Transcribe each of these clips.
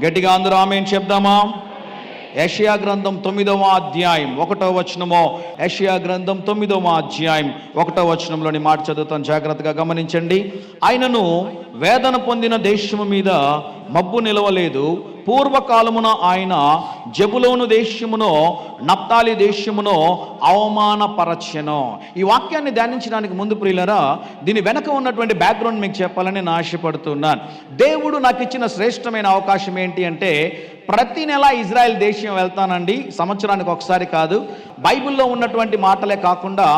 గట్టిగా అందరూ ఆమేన్ చెప్దామా? యెషయా గ్రంథం 9వ అధ్యాయం 1వ వచనము. యెషయా గ్రంథం 9వ అధ్యాయం 1వ వచనంలోని మాట చదువుతాను, జాగ్రత్తగా గమనించండి. ఆయనను వేదన పొందిన దేశము మీద మబ్బు నిలవలేదు. పూర్వకాలమున ఆయన జబులోను దేశమును నప్తాలి దేశమును అవమానపరచెను. ఈ వాక్యాన్ని ధ్యానించడానికి ముందు ప్రియులరా, దీని వెనక ఉన్నటువంటి బ్యాక్గ్రౌండ్ మీకు చెప్పాలని నేను ఆశపడుతున్నాను. దేవుడు నాకు ఇచ్చిన శ్రేష్టమైన అవకాశం ఏంటి అంటే, ప్రతి నెల ఇజ్రాయెల్ దేశం వెళ్తానండి, సంవత్సరానికి ఒకసారి కాదు. బైబిల్లో ఉన్నటువంటి మాటలే కాకుండా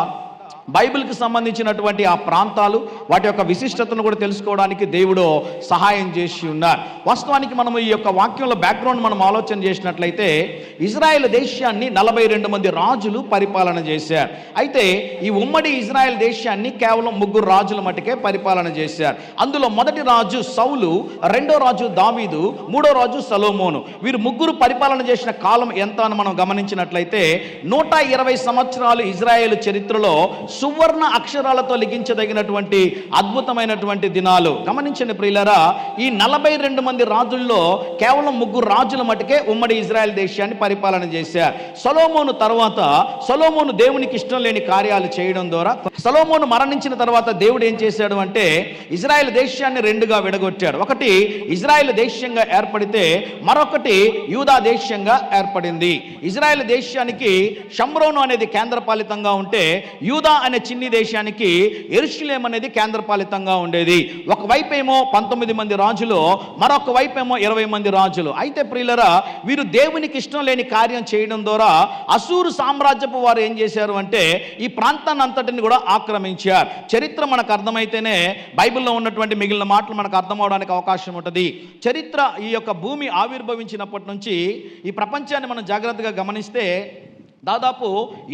బైబిల్కి సంబంధించినటువంటి ఆ ప్రాంతాలు, వాటి యొక్క విశిష్టతను కూడా తెలుసుకోవడానికి దేవుడు సహాయం చేసి ఉన్నారు. వాస్తవానికి మనము ఈ యొక్క వాక్యంలో బ్యాక్గ్రౌండ్ మనం ఆలోచన చేసినట్లయితే, ఇజ్రాయెల్ దేశాన్ని 42 మంది రాజులు పరిపాలన చేశారు. అయితే ఈ ఉమ్మడి ఇజ్రాయెల్ దేశాన్ని కేవలం 3 రాజుల మటుకే పరిపాలన చేశారు. అందులో మొదటి రాజు సౌలు, రెండో రాజు దావీదు, మూడో రాజు సొలొమోను. వీరు ముగ్గురు పరిపాలన చేసిన కాలం ఎంత అని మనం గమనించినట్లయితే 120 సంవత్సరాలు ఇజ్రాయెల్ చరిత్రలో సువర్ణ అక్షరాలతో లిఖించదగినటువంటి అద్భుతమైనటువంటి దినాలు. గమనించండి ప్రియులారా, ఈ 42 మంది రాజుల్లో కేవలం 3 రాజుల మటుకే ఉమ్మడి ఇజ్రాయెల్ దేశాన్ని పరిపాలన చేశారు. సొలొమోను తర్వాత, సొలొమోను దేవునికి ఇష్టం లేని కార్యాలు చేయడం ద్వారా, సొలొమోను మరణించిన తర్వాత దేవుడు ఏం చేశాడు అంటే, ఇజ్రాయెల్ దేశాన్ని 2గా విడగొట్టాడు. ఒకటి ఇజ్రాయెల్ దేశంగా ఏర్పడితే మరొకటి యూదా దేశంగా ఏర్పడింది. ఇజ్రాయెల్ దేశానికి షమ్రోను అనేది కేంద్రపాలితంగా ఉంటే, యూదా అనే చిన్ని దేశానికి యెరూషలేము అనేది కేంద్రపాలితంగా ఉండేది. ఒకవైపు ఏమో 19 మంది రాజులు, మరొక వైపు ఏమో 20 మంది రాజులు. అయితే ప్రియులరా, వీరు దేవునికి ఇష్టం లేని కార్యం చేయడం ద్వారా అసూరు సామ్రాజ్యపు వారు ఏం చేశారు అంటే, ఈ ప్రాంతాన్ని అంతటిని కూడా ఆక్రమించారు. చరిత్ర మనకు అర్థమైతేనే బైబిల్లో ఉన్నటువంటి మిగిలిన మాటలు మనకు అర్థం అవడానికి అవకాశం ఉంటుంది. చరిత్ర, ఈ యొక్క భూమి ఆవిర్భవించినప్పటి నుంచి ఈ ప్రపంచాన్ని మనం జాగ్రత్తగా గమనిస్తే దాదాపు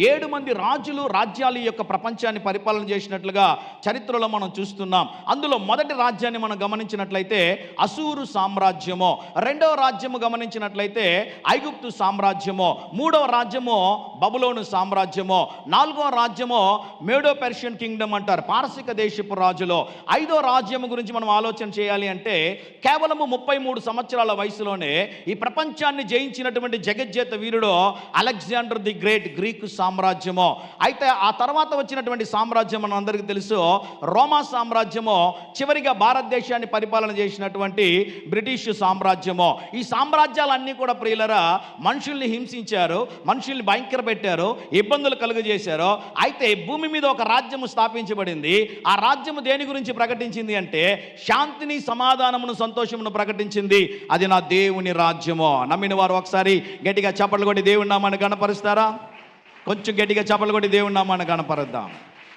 7 మంది రాజులు, రాజ్యాలు ఈ యొక్క ప్రపంచాన్ని పరిపాలన చేసినట్లుగా చరిత్రలో మనం చూస్తున్నాం. అందులో మొదటి రాజ్యాన్ని మనం గమనించినట్లయితే అసూరు సామ్రాజ్యము, రెండవ రాజ్యము గమనించినట్లయితే ఐగుప్తు సామ్రాజ్యము, మూడవ రాజ్యము బబులోను సామ్రాజ్యము, నాలుగవ రాజ్యము మేడో పెర్షియన్ కింగ్డమ్ అంటారు, పారసిక దేశపు రాజులు. ఐదో రాజ్యము గురించి మనం ఆలోచన చేయాలి అంటే, కేవలము 33 సంవత్సరాల వయసులోనే ఈ ప్రపంచాన్ని జయించినటువంటి జగజ్జేత వీరుడు అలెగ్జాండర్ ది గ్రేట్, గ్రీకు సామ్రాజ్యము. అయితే ఆ తర్వాత వచ్చినటువంటి సామ్రాజ్యం మన అందరికీ తెలుసు, రోమా సామ్రాజ్యము. చివరిగా భారతదేశాన్ని పరిపాలన చేసినటువంటి బ్రిటిష్ సామ్రాజ్యము. ఈ సామ్రాజ్యాలన్నీ కూడా ప్రియులరా మనుషుల్ని హింసించారు, మనుషుల్ని భయంకర పెట్టారు, ఇబ్బందులు కలుగజేశారు. అయితే భూమి మీద ఒక రాజ్యము స్థాపించబడింది. ఆ రాజ్యము దేని గురించి ప్రకటించింది అంటే, శాంతిని, సమాధానమును, సంతోషమును ప్రకటించింది. అది నా దేవుని రాజ్యము. నమ్మిన వారు ఒకసారి గట్టిగా చప్పట్లు కొట్టి దేవుని నామాన్ని గణపరుస్తారా? కొంచెం గట్టిగా చప్పట్లు కొట్టి దేవుని నామాన్ని గణపరుద్దాం.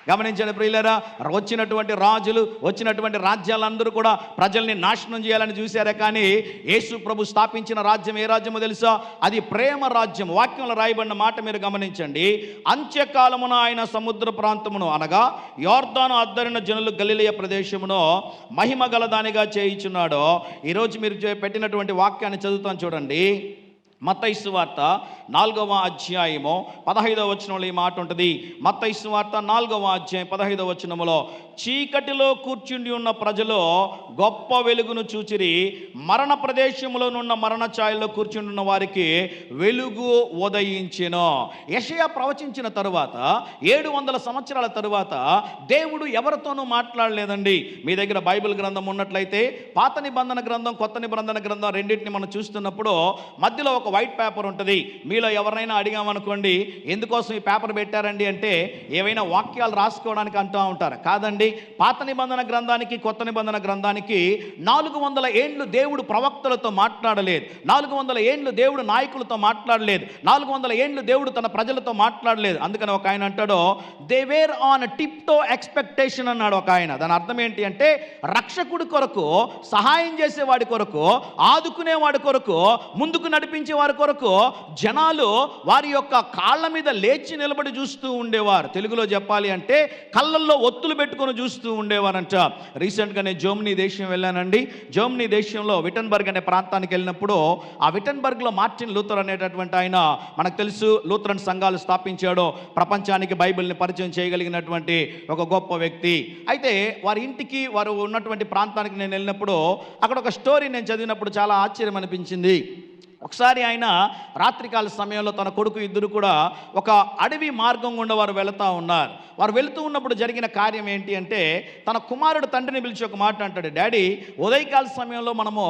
గమనించండి ప్రియులారా, వచ్చినటువంటి రాజులు, వచ్చినటువంటి రాజ్యాలందరూ కూడా ప్రజల్ని నాశనం చేయాలని చూశారే, కానీ యేసు ప్రభు స్థాపించిన రాజ్యం ఏ రాజ్యమో తెలుసా? అది ప్రేమ రాజ్యం. వాక్యంలో రాయబడిన మాట మీరు గమనించండి. అంత్యకాలమున ఆయన సముద్ర ప్రాంతమును, అనగా యోర్దాను అద్దరిన జనులు గలిలయ ప్రదేశమును మహిమ గలదానిగా చేయించున్నాడు. ఈరోజు మీరు పెట్టినటువంటి వాక్యాన్ని చదువుతాను చూడండి. మత్తయి సువార్త 4వ అధ్యాయము 15వ వచనంలో ఈ మాట ఉంటుంది. మత్తయి సువార్త 4వ అధ్యాయం 15వ వచనములో, చీకటిలో కూర్చుండి ఉన్న ప్రజలు గొప్ప వెలుగును చూచిరి, మరణ ప్రదేశములోనున్న మరణ ఛాయలో కూర్చుండి ఉన్న వారికి వెలుగు ఉదయించెను. యెషయా ప్రవచించిన తరువాత 700 సంవత్సరాల తరువాత దేవుడు ఎవరితోనూ మాట్లాడలేదండి. మీ దగ్గర బైబిల్ గ్రంథం ఉన్నట్లయితే పాత నిబంధన గ్రంథం, కొత్త నిబంధన గ్రంథం రెండింటిని మనం చూస్తున్నప్పుడు మధ్యలో ఒక వైట్ పేపర్ ఉంటుంది. మీలో ఎవరినైనా అడిగామనుకోండి, ఎందుకోసం ఈ పేపర్ పెట్టారండి అంటే, ఏవైనా వాక్యాలు రాసుకోవడానికి అంటూ ఉంటారు. కాదండి, పాత నిబంధన గ్రంథానికి, కొత్త నిబంధన గ్రంథానికి 400 ఏండ్లు దేవుడు ప్రవక్తలతో మాట్లాడలేదు. 400 ఏండ్లు దేవుడు నాయకులతో మాట్లాడలేదు. 400 ఏండ్లు దేవుడు తన ప్రజలతో మాట్లాడలేదు. అందుకని ఒక ఆయన అంటాడు, they were on tiptoe expectation అన్నాడు ఒక ఆయన. దాని అర్థం ఏంటి అంటే, రక్షకుడి కొరకు, సహాయం చేసేవాడి కొరకు, ఆదుకునేవాడి కొరకు, ముందుకు నడిపించే వారి కొరకు జనాలు వారి యొక్క కాళ్ళ మీద లేచి నిలబడి చూస్తూ ఉండేవారు. తెలుగులో చెప్పాలి అంటే కళ్ళల్లో ఒత్తులు పెట్టుకొని చూస్తూ ఉండేవారంట. రీసెంట్గా నేను జర్మనీ దేశం వెళ్ళానండి. జర్మనీ దేశంలో విటన్బర్గ్ అనే ప్రాంతానికి వెళ్ళినప్పుడు ఆ విటన్బర్గ్లో మార్టిన్ లూథర్ అనేటటువంటి ఆయన, మనకు తెలుసు లూథరన్ సంఘాలు స్థాపించాడు, ప్రపంచానికి బైబిల్ని పరిచయం చేయగలిగినటువంటి ఒక గొప్ప వ్యక్తి. అయితే వారి ఇంటికి వారు ఉన్నటువంటి ప్రాంతానికి నేను వెళ్ళినప్పుడు అక్కడ ఒక స్టోరీ నేను చదివినప్పుడు చాలా ఆశ్చర్యం అనిపించింది. ఒకసారి ఆయన రాత్రికాల సమయంలో తన కొడుకు ఇద్దరు కూడా ఒక అడవి మార్గం గుండా వారు వెళుతూ ఉన్నారు. వారు వెళుతూ ఉన్నప్పుడు జరిగిన కార్యం ఏంటి అంటే, తన కుమారుడు తండ్రిని పిలిచి ఒక మాట అంటాడు, డాడీ ఉదయకాల సమయంలో మనము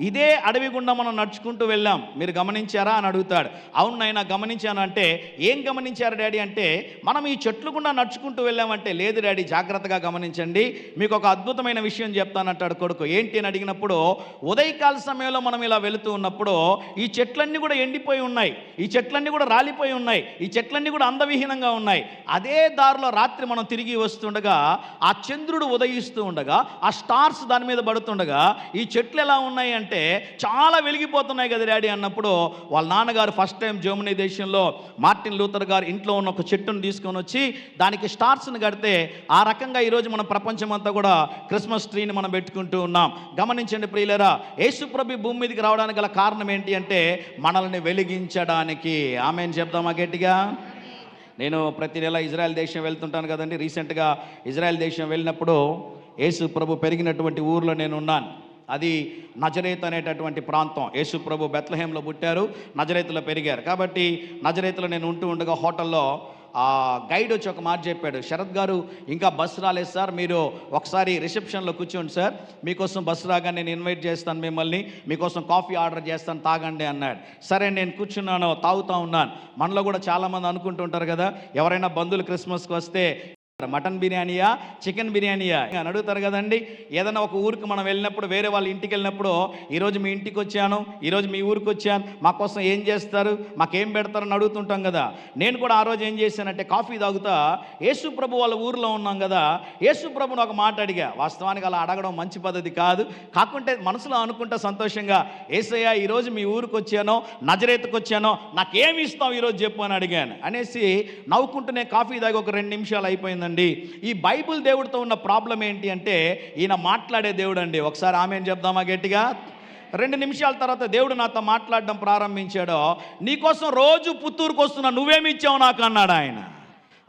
ఇదే అడవి గుండా మనం నడుచుకుంటూ వెళ్ళాం, మీరు గమనించారా అని అడుగుతాడు. అవును నాయనా గమనించాను అంటే, ఏం గమనించారు డాడీ అంటే, మనం ఈ చెట్లు గుండా నడుచుకుంటూ వెళ్ళామంటే, లేదు డాడీ జాగ్రత్తగా గమనించండి, మీకు ఒక అద్భుతమైన విషయం చెప్తానంటాడు కొడుకు. ఏంటి అని అడిగినప్పుడు, ఉదయకాల సమయంలో మనం ఇలా వెళుతూ ఉన్నప్పుడు ఈ చెట్లన్నీ కూడా ఎండిపోయి ఉన్నాయి, ఈ చెట్లన్నీ కూడా రాలిపోయి ఉన్నాయి, ఈ చెట్లన్నీ కూడా అందవిహీనంగా ఉన్నాయి. అదే దారిలో రాత్రి మనం తిరిగి వస్తుండగా ఆ చంద్రుడు ఉదయిస్తూ ఉండగా ఆ స్టార్స్ దాని మీద పడుతుండగా ఈ చెట్లు ఎలా ఉన్నాయి అంటే చాలా వెలిగిపోతున్నాయి కదా డాడీ అన్నప్పుడు, వాళ్ళ నాన్నగారు ఫస్ట్ టైం జర్మనీ దేశంలో మార్టిన్ లూథర్ గారు ఇంట్లో ఉన్న ఒక చెట్టును తీసుకొని వచ్చి దానికి స్టార్స్ని కడితే ఆ రకంగా ఈరోజు మనం ప్రపంచం అంతా కూడా క్రిస్మస్ ట్రీని మనం పెట్టుకుంటూ ఉన్నాం. గమనించండి ప్రియులారా, యేసు ప్రభు భూమి మీదకి రావడానికి గల కారణం ఏంటి అంటే మనల్ని వెలిగించడానికి. ఆమేన్ చెప్దామా గట్టిగా? నేను ప్రతి నెల ఇజ్రాయెల్ దేశం వెళ్తుంటాను కదండి. రీసెంట్గా ఇజ్రాయెల్ దేశం వెళ్ళినప్పుడు యేసు ప్రభు పెరిగినటువంటి ఊర్లో నేను ఉన్నాను. అది నజరేత్ అనేటటువంటి ప్రాంతం. యేసు ప్రభు బెత్లెహేంలో పుట్టారు, నజరేతులో పెరిగారు. కాబట్టి నజరేతులో నేను ఉంటూ ఉండగా హోటల్లో ఆ గైడ్ వచ్చి ఒక మాట చెప్పాడు, శరత్ గారు ఇంకా బస్సు రాలేదు సార్, మీరు ఒకసారి రిసెప్షన్లో కూర్చోండి సార్, మీకోసం బస్సు రాగా నేను ఇన్వైట్ చేస్తాను మిమ్మల్ని, మీకోసం కాఫీ ఆర్డర్ చేస్తాను తాగండి అన్నాడు. సరే నేను కూర్చున్నాను, తాగుతూ ఉన్నాను. మనలో కూడా చాలామంది అనుకుంటుంటారు కదా, ఎవరైనా బంధువులు క్రిస్మస్కి వస్తే మటన్ బిర్యానీయా చికెన్ బిర్యానీయా అని అడుగుతారు కదండి. ఏదైనా ఒక ఊరికి మనం వెళ్ళినప్పుడు, వేరే వాళ్ళ ఇంటికి వెళ్ళినప్పుడు, ఈరోజు మీ ఇంటికి వచ్చాను, ఈరోజు మీ ఊరికి వచ్చాను, మా కోసం ఏం చేస్తారు, మాకేం పెడతారని అడుగుతుంటాం కదా. నేను కూడా ఆ రోజు ఏం చేశానంటే కాఫీ తాగుతా యేసు ప్రభు వాళ్ళ ఊరిలో ఉన్నాం కదా, యేసు ప్రభుని ఒక మాట అడిగా. వాస్తవానికి అలా అడగడం మంచి పద్ధతి కాదు, కాకుంటే మనసులో అనుకుంటా సంతోషంగా, యేసయ్య ఈరోజు మీ ఊరికి వచ్చానో నజరేతుకు వచ్చానో నాకేమి ఇస్తావు ఈరోజు చెప్పు అని అడిగాను. అనేసి నవ్వుకుంటూనే కాఫీ తాగి ఒక 2 నిమిషాలు అయిపోయిందండి. ఈ బైబిల్ దేవుడితో ఉన్న ప్రాబ్లం ఏంటి అంటే ఈయన మాట్లాడే దేవుడు అండి. ఒకసారి ఆమేన్ చెప్దామా గట్టిగా? 2 నిమిషాల తర్వాత దేవుడు నాతో మాట్లాడడం ప్రారంభించాడు. నీకోసం రోజు పుత్తూరుకు వస్తున్నా, నువ్వేమి ఇచ్చావు నాకు అన్నాడు ఆయన.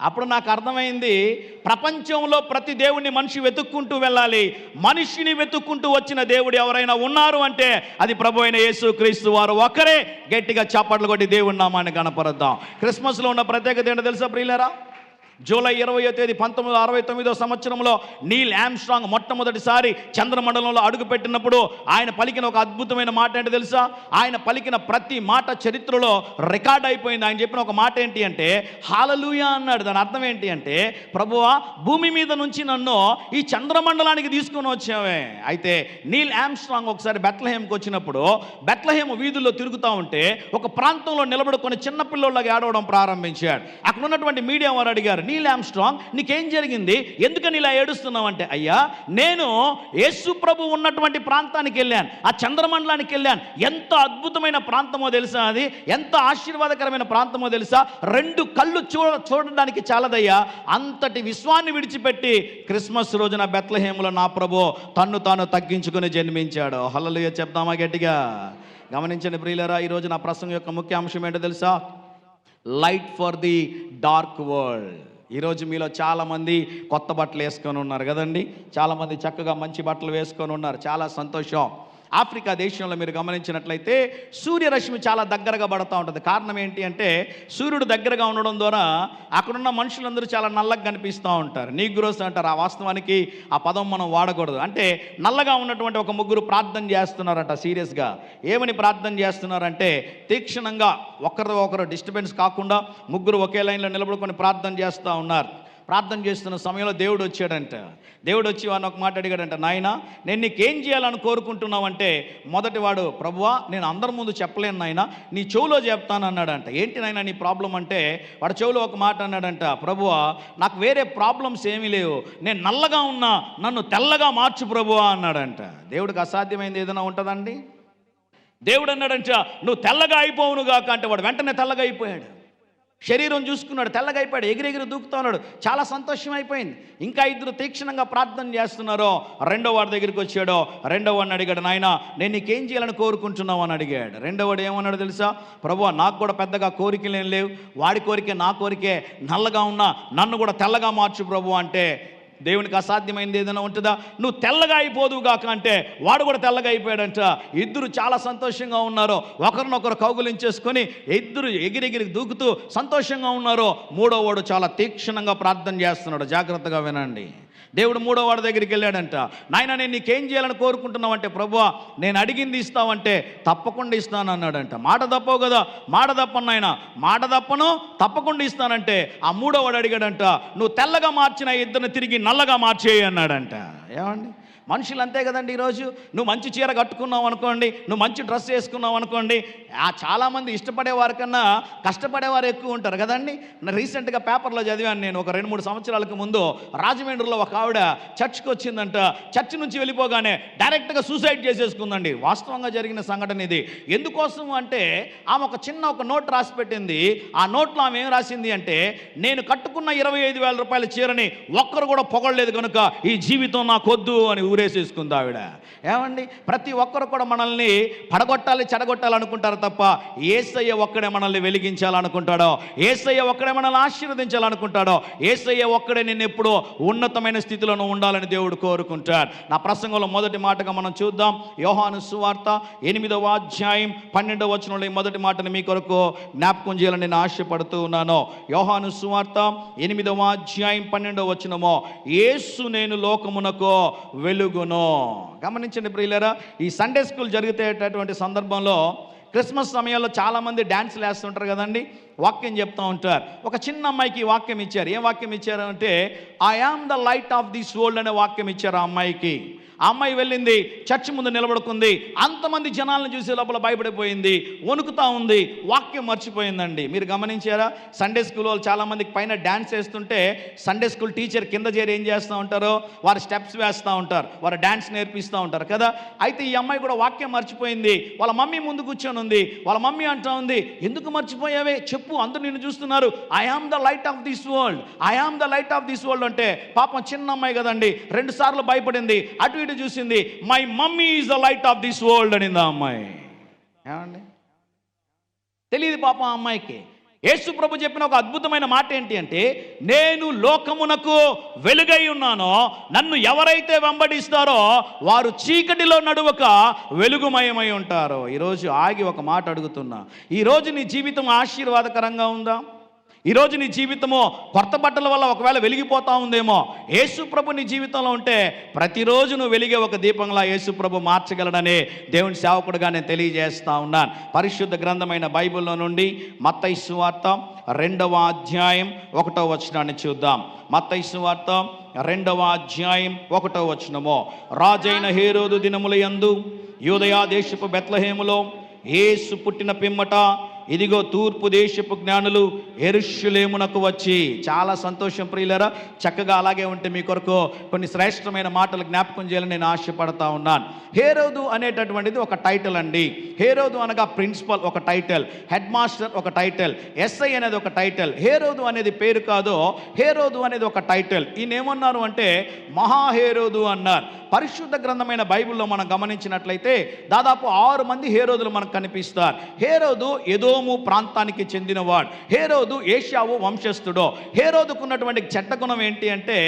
అప్పుడు నాకు అర్థమైంది, ప్రపంచంలో ప్రతి దేవుడిని మనిషి వెతుక్కుంటూ వెళ్ళాలి, మనిషిని వెతుక్కుంటూ వచ్చిన దేవుడు ఎవరైనా ఉన్నారు అంటే అది ప్రభు అయిన యేసు క్రీస్తు వారు ఒక్కరే. గట్టిగా చప్పట్లు కొట్టి దేవుడి నామాన్ని కనపరుద్దాం. క్రిస్మస్లో ఉన్న ప్రత్యేకత ఏంటో తెలుసా ప్రియులారా? జూలై 20వ తేదీ 1969 సంవత్సరంలో నీల్ ఆర్మ్స్ట్రాంగ్ మొట్టమొదటిసారి చంద్రమండలంలో అడుగుపెట్టినప్పుడు ఆయన పలికిన ఒక అద్భుతమైన మాట ఏంటో తెలుసా? ఆయన పలికిన ప్రతి మాట చరిత్రలో రికార్డ్ అయిపోయింది. ఆయన చెప్పిన ఒక మాట ఏంటి అంటే హల్లెలూయా అన్నాడు. దాని అర్థం ఏంటి అంటే, ప్రభువా భూమి మీద నుంచి నన్ను ఈ చంద్రమండలానికి తీసుకొని వచ్చావే. అయితే నీల్ ఆర్మ్స్ట్రాంగ్ ఒకసారి బెత్లెహేంకి వచ్చినప్పుడు బెత్లెహేం వీధుల్లో తిరుగుతూ ఉంటే ఒక ప్రాంతంలో నిలబడుకొని చిన్నపిల్లోళ్ళగా ఏడవడం ప్రారంభించాడు. అక్కడ ఉన్నటువంటి మీడియా వారు అడిగారు, నీల్ ఆర్మ్స్ట్రాంగ్ నీకేం జరిగింది, ఎందుకని ఇలా ఏడుస్తున్నావు అంటే, అయ్యా నేను యేసు ప్రభు ఉన్నటువంటి ప్రాంతానికి వెళ్ళాను, ఆ చంద్రమండలానికి వెళ్ళాను, ఎంత అద్భుతమైన ప్రాంతమో తెలుసా, అది ఎంత ఆశీర్వాదకరమైన ప్రాంతమో తెలుసా, 2 కళ్ళు చూడడానికి చాలదయ్యా, అంతటి విశ్వాన్ని విడిచిపెట్టి క్రిస్మస్ రోజున బెత్లెహేములో నా ప్రభు తన్ను తాను తగ్గించుకుని జన్మించాడు. హల్లెలూయా చెప్దామా గట్టిగా? గమనించండి ప్రియులారా, ఈరోజు నా ప్రసంగం యొక్క ముఖ్య అంశం ఏంటో తెలుసా? Light for the dark world. ఈరోజు మీలో చాలామంది కొత్త బట్టలు వేసుకొని ఉన్నారు కదండి, చాలామంది చక్కగా మంచి బట్టలు వేసుకొని ఉన్నారు, చాలా సంతోషం. ఆఫ్రికా దేశంలో మీరు గమనించినట్లయితే సూర్యరశ్మి చాలా దగ్గరగా పడుతూ ఉంటుంది. కారణం ఏంటి అంటే సూర్యుడు దగ్గరగా ఉండడం ద్వారా అక్కడున్న మనుషులందరూ చాలా నల్లగా కనిపిస్తూ ఉంటారు. నీగ్రోస్ అంటారు. ఆ వాస్తవానికి ఆ పదం మనం వాడకూడదు. అంటే నల్లగా ఉన్నటువంటి ఒక ముగ్గురు ప్రార్థన చేస్తున్నారట సీరియస్గా. ఏమని ప్రార్థన చేస్తున్నారంటే తీక్షణంగా ఒకరు డిస్టర్బెన్స్ కాకుండా ముగ్గురు ఒకే లైన్లో నిలబడుకొని ప్రార్థన చేస్తూ ఉన్నారు. ప్రార్థన చేస్తున్న సమయంలో దేవుడు వచ్చాడంట. దేవుడు వచ్చి వాడిని ఒక మాట అడిగాడంట, నాయనా నేను నీకేం చేయాలని కోరుకుంటున్నావు అంటే, మొదటి వాడు, ప్రభువా నేను అందరి ముందు చెప్పలేను నాయనా, నీ చెవులో చెప్తాను అన్నాడంట. ఏంటి నాయనా నీ ప్రాబ్లం అంటే, వాడు చెవులో ఒక మాట అన్నాడంట, ప్రభువా నాకు వేరే ప్రాబ్లమ్స్ ఏమీ లేవు, నేను నల్లగా ఉన్నా నన్ను తెల్లగా మార్చు ప్రభువా అన్నాడంట. దేవుడికి అసాధ్యమైంది ఏదైనా ఉంటుందండి? దేవుడు అన్నాడంట, నువ్వు తెల్లగా అయిపోవును గాక అంటే వాడు వెంటనే తెల్లగా అయిపోయాడు. శరీరం చూసుకున్నాడు, తెల్లగా అయిపోయాడు, ఎగిరెగిరి దూకుతూ ఉన్నాడు. చాలా సంతోషం అయిపోయింది. ఇంకా ఇద్దరు తీక్షణంగా ప్రార్థన చేస్తున్నారో రెండో వాడి దగ్గరికి వచ్చాడో. రెండో వాడిని అడిగాడు, నాయన నేను నీకేం చేయాలని కోరుకుంటున్నావు అని అడిగాడు. రెండో వాడు ఏమన్నాడు తెలుసా? ప్రభువా, నాకు కూడా పెద్దగా కోరికలు ఏం లేవు, వాడి కోరికే నా కోరికే, నల్లగా ఉన్నా నన్ను కూడా తెల్లగా మార్చు ప్రభు అంటే, దేవునికి అసాధ్యమైనది ఏదైనా ఉంటుందా? నువ్వు తెల్లగా అయిపోదువుగాక అంటే వాడు కూడా తెల్లగా అయిపోయాడంట. ఇద్దరు చాలా సంతోషంగా ఉన్నారు, ఒకరినొకరు కౌగులించేసుకొని ఇద్దరు ఎగిరెగిరి దూకుతూ సంతోషంగా ఉన్నారు. మూడో వాడు చాలా తీక్షణంగా ప్రార్థన చేస్తున్నాడు. జాగ్రత్తగా వినండి. దేవుడు మూడో వాడి దగ్గరికి వెళ్ళాడంట. నాయన నేను నీకేం చేయాలని కోరుకుంటున్నావు అంటే, ప్రభువా నేను అడిగింది ఇస్తావంటే తప్పకుండా ఇస్తాను అన్నాడంట. మాట తప్పవు కదా? మాట తప్పను నాయన, మాట తప్పను, తప్పకుండా ఇస్తానంటే ఆ మూడో వాడు అడిగాడంట, నువ్వు తెల్లగా మార్చిన ఇద్దరిని తిరిగి నల్లగా మార్చేయి అన్నాడంట. ఏమండి, మనుషులు అంతే కదండి. ఈరోజు నువ్వు మంచి చీర కట్టుకున్నావు అనుకోండి, నువ్వు మంచి డ్రెస్ వేసుకున్నావు అనుకోండి, చాలామంది ఇష్టపడేవారి కన్నా కష్టపడేవారు ఎక్కువ ఉంటారు కదండి. రీసెంట్గా పేపర్లో చదివాను నేను, ఒక 2-3 సంవత్సరాలకు ముందు రాజమండ్రిలో ఒక ఆవిడ చర్చ్కి వచ్చిందంట. చర్చ్ నుంచి వెళ్ళిపోగానే డైరెక్ట్గా సూసైడ్ చేసేసుకుందండి. వాస్తవంగా జరిగిన సంఘటన ఇది. ఎందుకోసం అంటే ఆమె ఒక నోట్ రాసి పెట్టింది. ఆ నోట్లో ఆమె ఏం రాసింది అంటే, నేను కట్టుకున్న 25,000 రూపాయల చీరని ఒక్కరు కూడా పొగడలేదు కనుక ఈ జీవితం నాకొద్దు అని ఊరేసేసుకుంది ఆవిడ. ఏమండి, ప్రతి ఒక్కరు కూడా మనల్ని పడగొట్టాలి, చెడగొట్టాలి అనుకుంటారు తప్ప యేసయ్య ఒక్కడే మనల్ని వెలిగించాలనుకుంటాడో, యేసయ్య ఒక్కడే మనల్ని ఆశీర్వదించాలనుకుంటాడో, యేసయ్య ఒక్కడే నిన్ను ఎప్పుడూ ఉన్నతమైన స్థితిలో ఉండాలని దేవుడు కోరుకుంటాడు. నా ప్రసంగంలో మొదటి మాటగా మనం చూద్దాం. యోహాను సువార్త 8వ అధ్యాయం 12వ వచనంలో ఈ మొదటి మాటను మీ కొరకు జ్ఞాపకం చేయాలని నేను ఆశపడుతూ ఉన్నాను. యోహాను సువార్త 8వ అధ్యాయం 12వ వచనము, యేసు నేను లోకమునకు వెలుగును. గమనించండి ప్రియులారా, ఈ సండే స్కూల్ జరిగేటటువంటి సందర్భంలో క్రిస్మస్ సమయంలో చాలామంది డ్యాన్స్లు వేస్తుంటారు కదండి, వాక్యం చెప్తూ ఉంటారు. ఒక చిన్న అమ్మాయికి వాక్యం ఇచ్చారు. ఏం వాక్యం ఇచ్చారు అంటే, I am the light of this world అనే వాక్యం ఇచ్చారు ఆ అమ్మాయికి. ఆ అమ్మాయి వెళ్ళింది, చర్చ్ ముందు నిలబడుకుంది. అంతమంది జనాలను చూసే లోపల భయపడిపోయింది, వణుకుతా ఉంది, వాక్యం మర్చిపోయిందండి. మీరు గమనించారా? సండే స్కూల్ వాళ్ళు చాలామందికి పైన డ్యాన్స్ వేస్తుంటే సండే స్కూల్ టీచర్ కింద చేరి ఏం చేస్తూ ఉంటారో, వారు స్టెప్స్ వేస్తూ ఉంటారు, వారు డ్యాన్స్ నేర్పిస్తూ ఉంటారు కదా. అయితే ఈ అమ్మాయి కూడా వాక్యం మర్చిపోయింది. వాళ్ళ మమ్మీ ముందు కూర్చొని ఉంది. వాళ్ళ మమ్మీ అంటా ఉంది, ఎందుకు మర్చిపోయావే చెప్పు, అందరూ నిన్ను చూస్తున్నారు. I am the light of this world, I am the light of this world అంటే, పాపం చిన్న అమ్మాయి కదండి, 2 సార్లు భయపడింది, అటు ఇటు చూసింది. My mummy is the light of this world అనింది ఆ అమ్మాయి. ఏమండి, తెలియదు పాపం ఆ అమ్మాయికి. యేసు ప్రభు చెప్పిన ఒక అద్భుతమైన మాట ఏంటి అంటే, నేను లోకమునకు వెలుగై ఉన్నానో, నన్ను ఎవరైతే వెంబడిస్తారో వారు చీకటిలో నడువక వెలుగుమయమై ఉంటారో. ఈరోజు ఆగి ఒక మాట అడుగుతున్నా, ఈరోజు నీ జీవితం ఆశీర్వాదకరంగా ఉందా? ఈరోజు నీ జీవితము కొత్త బట్టల వల్ల ఒకవేళ వెలిగిపోతా ఉందేమో. యేసు ప్రభు నీ జీవితంలో ఉంటే ప్రతిరోజు నువ్వు వెలిగే ఒక దీపంలా యేసు ప్రభు మార్చగలడని దేవుని సేవకుడుగా నేను తెలియజేస్తా ఉన్నాను. పరిశుద్ధ గ్రంథమైన బైబిల్లో నుండి మత్తయి సువార్త 2వ అధ్యాయం 1వ వచనాన్ని చూద్దాం. మత్తయి సువార్త 2వ అధ్యాయం 1వ వచనము, రాజైన హేరోదు దినముల యందు యూదయ దేశపు బెత్లెహేములో యేసు పుట్టిన పిమ్మట ఇదిగో తూర్పు దేశపు జ్ఞానులు యెరూషలేమునకు వచ్చి. చాలా సంతోషం ప్రియులారా. చక్కగా అలాగే ఉంటే మీ కొరకు కొన్ని శ్రేష్టమైన మాటలు జ్ఞాపకం చేయాలని నేను ఆశపడతా ఉన్నాను. హేరోదు అనేటటువంటిది ఒక టైటిల్ అండి. హేరోదు అనగా ప్రిన్సిపల్ ఒక టైటిల్, హెడ్ మాస్టర్ ఒక టైటిల్, ఎస్ఐ అనేది ఒక టైటిల్. హేరోదు అనేది పేరు కాదు, హేరోదు అనేది ఒక టైటిల్. ఈయన ఏమన్నారు అంటే మహాహేరోదు అన్నారు. పరిశుద్ధ గ్రంథమైన బైబిల్లో మనం గమనించినట్లయితే దాదాపు 6 మంది హేరోదులు మనకు కనిపిస్తారు. హేరోదు ఎదోము ప్రాంతానికి చెందినవాడు. హేరోదు ఏషావు వంశస్థుడు. హేరోదుకున్నటువంటి చెడ్డ గుణం ఏంటి అంటే,